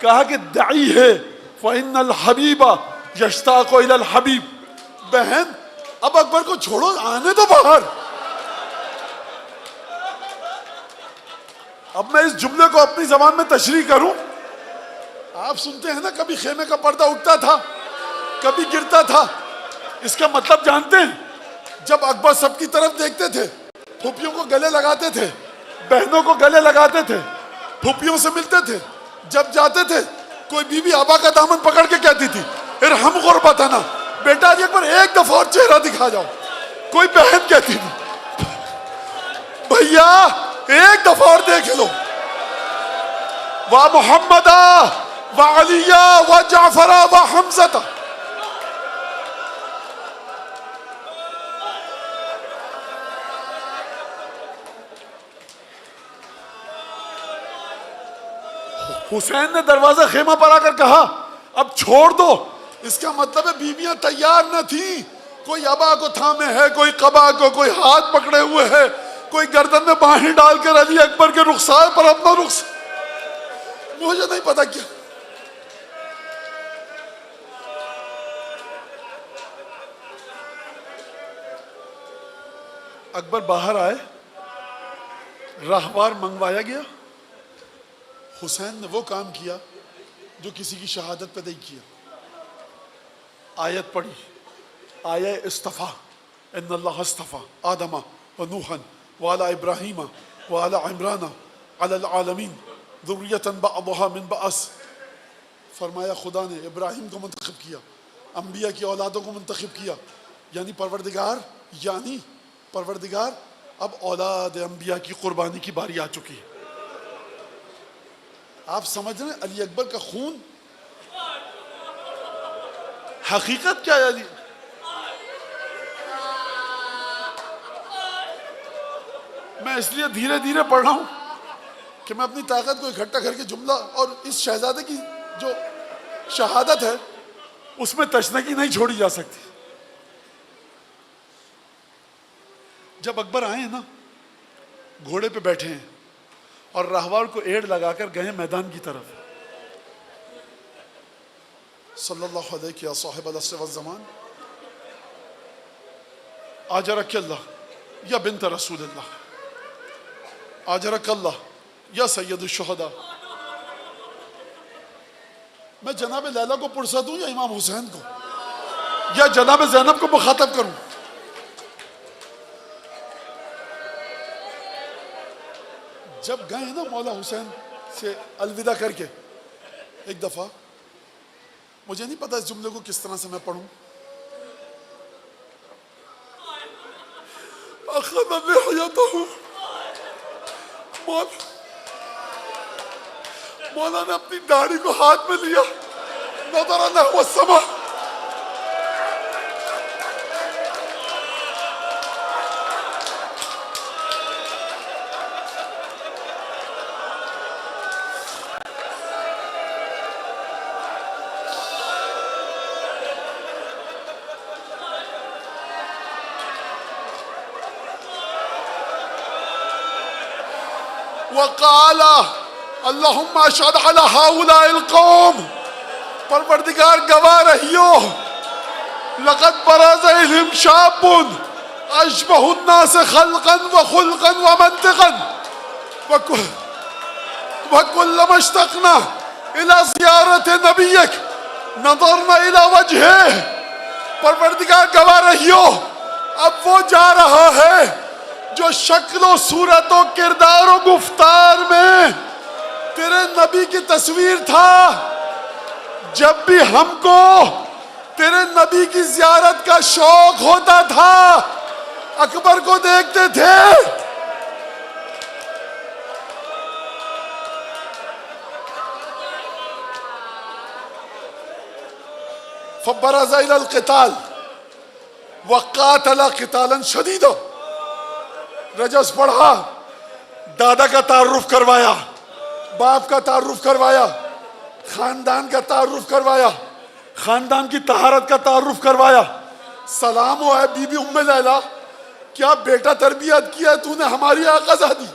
[SPEAKER 6] کہا کہ دعی ہے فَإِنَّ الْحَبِيبَ يَشْتَاقُ إِلَى الْحَبِيبِ. بہن اب اکبر کو چھوڑو, آنے تو باہر. اب میں اس جملے کو اپنی زبان میں تشریح کروں. آپ سنتے ہیں نا کبھی خیمے کا پردہ اٹھتا تھا, کبھی گرتا تھا. اس کا مطلب جانتے ہیں, جب اکبر سب کی طرف دیکھتے تھے, پھوپھیوں کو گلے لگاتے تھے, بہنوں کو گلے لگاتے تھے, پھوپھیوں سے ملتے تھے, جب جاتے تھے کوئی بیوی آبا کا دامن پکڑ کے کہتی تھی ارحم غربتنا, بیٹا علی اکبر ایک دفعہ اور چہرہ دکھا جاؤ. کوئی بہن کہتی تھی بھیا ایک دفعہ اور دیکھ لو. وَمُحَمَّدَ وَعَلِيَّ وَجَعْفَرَ وَحَمْزَةَ. حسین نے دروازہ خیمہ پر آ کر کہا اب چھوڑ دو. اس کا مطلب ہے بیویاں تیار نہ تھیں. کوئی ابا کو تھامے ہے, کوئی قبا کو, کوئی ہاتھ پکڑے ہوئے ہے, کوئی گردن میں باہیں ڈال کر علی اکبر کے رخسار پر اپنا رخسار, مجھے نہیں پتا کیا. اکبر باہر آئے, راہوار منگوایا گیا. حسین نے وہ کام کیا جو کسی کی شہادت پہ نہیں کیا. آیت پڑھی, آیہ استفا, ان اللہ استفا آدم و نوحا وعلی ابراہیم وعلی عمران علی العالمین ذریۃ بعضھا من بعض. فرمایا خدا نے ابراہیم کو منتخب کیا, انبیاء کی اولادوں کو منتخب کیا, یعنی پروردگار اب اولاد انبیاء کی قربانی کی باری آ چکی ہے. آپ سمجھ رہے ہیں علی اکبر کا خون حقیقت کیا ہے؟ علی میں اس لیے دھیرے دھیرے پڑھ رہا ہوں کہ میں اپنی طاقت کو اکٹھا کر کے جملہ, اور اس شہزادے کی جو شہادت ہے اس میں تشنگی نہیں چھوڑی جا سکتی. جب اکبر آئے ہیں نا, گھوڑے پہ بیٹھے ہیں اور راہوار کو ایڑ لگا کر گئے میدان کی طرف. صلی اللہ علیہ یا صاحب العصر والزمان آجرک اللہ یا بنت رسول اللہ, آجرک اللہ یا سید الشہداء. میں جناب لیلا کو پرسا دوں یا امام حسین کو, یا جناب زینب کو مخاطب کروں؟ جب گئے ہیں نا مولا حسین سے الوداع کر کے, ایک دفعہ مجھے نہیں پتا اس جملے کو کس طرح سے میں پڑھوں. اخذ لحیتہ, مولا نے اپنی داڑھی کو ہاتھ میں لیا, نظر نحو السما, وقال اللہم اشہد علی ہؤلاء القوم, پروردگار گواہ رہیو, لقد برز الیہم شاب اشبہ الناس خلقا وخلقا ومنطقا وکلما اشتقنا الى زیارت نبیک نظرنا الى وجہہ. پروردگار گواہ رہیو, اب وہ جا رہا ہے جو شکل و صورت و کردار و گفتار میں تیرے نبی کی تصویر تھا. جب بھی ہم کو تیرے نبی کی زیارت کا شوق ہوتا تھا اکبر کو دیکھتے تھے. فبرز الى القتال وقاتل قتالا شدیدا. رجس پڑھا, دادا کا تعارف کروایا, باپ کا تعارف کروایا, خاندان کا تعارف کروایا, خاندان کی طہارت کا تعارف کروایا. سلام ہو اے بی بی ام لیلا, کیا بیٹا تربیت کیا تو نے ہماری آقازادی.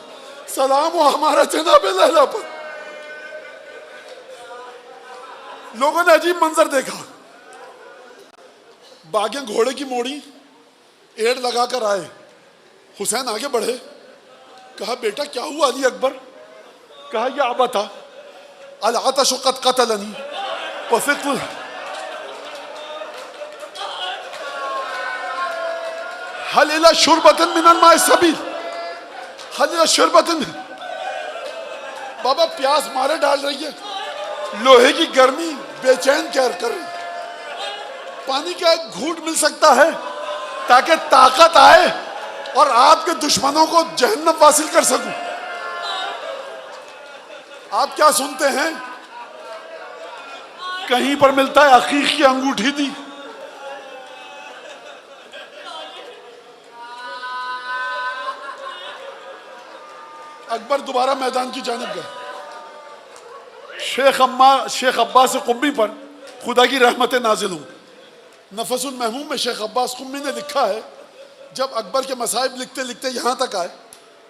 [SPEAKER 6] سلام ہو ہمارا جناب لیلا پر. لوگوں نے عجیب منظر دیکھا, باغیں گھوڑے کی موڑی, ایڑ لگا کر آئے. حسین آگے بڑھے, کہا بیٹا کیا ہوا علی اکبر؟ کہا یا ابتا العطش قد قتلنی وثقل. هل الى شربة من الماء السبيل, هل الى شربة. بابا پیاس مارے ڈال رہی ہے, لوہے کی گرمی بے چین کر رہی. پانی کا ایک گھونٹ مل سکتا ہے تاکہ طاقت آئے اور آپ کے دشمنوں کو جہنم واصل کر سکوں. آپ کیا سنتے ہیں؟ کہیں پر ملتا ہے عقیق کی انگوٹھی دی. اکبر دوبارہ میدان کی جانب گئے. شیخ عباس قمی پر خدا کی رحمتیں نازل ہوں. نفس المحموم میں شیخ عباس قمی نے لکھا ہے, جب اکبر کے مصائب لکھتے لکھتے یہاں تک آئے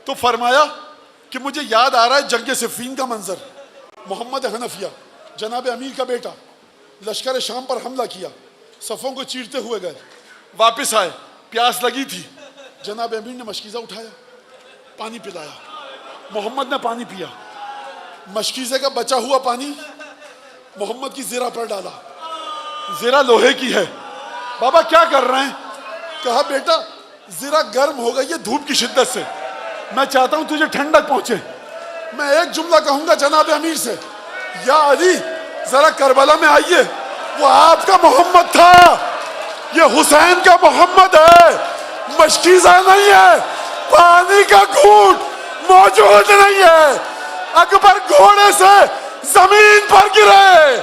[SPEAKER 6] تو فرمایا کہ مجھے یاد آ رہا ہے جنگ صفین کا منظر. محمد حنفیہ جناب امیر کا بیٹا لشکر شام پر حملہ کیا, صفوں کو چیرتے ہوئے گئے, واپس آئے, پیاس لگی تھی, جناب امیر نے مشکیزہ اٹھایا، پانی پلایا، محمد نے پانی پیا، مشکیزے کا بچا ہوا پانی محمد کی زرہ پر ڈالا، زرہ لوہے کی ہے، بابا کیا کر رہے ہیں؟ کہا بیٹا زرہ گرم ہو گئی ہے دھوپ کی شدت سے، میں چاہتا ہوں تجھے ٹھنڈک پہنچے۔ میں ایک جملہ کہوں گا جناب امیر سے، یا علی ذرا کربلا میں آئیے، وہ آپ کا محمد تھا، یہ حسین کا محمد ہے، مشکیزہ نہیں ہے، پانی کا گھونٹ موجود نہیں ہے۔ اکبر گھوڑے سے زمین پر گرے،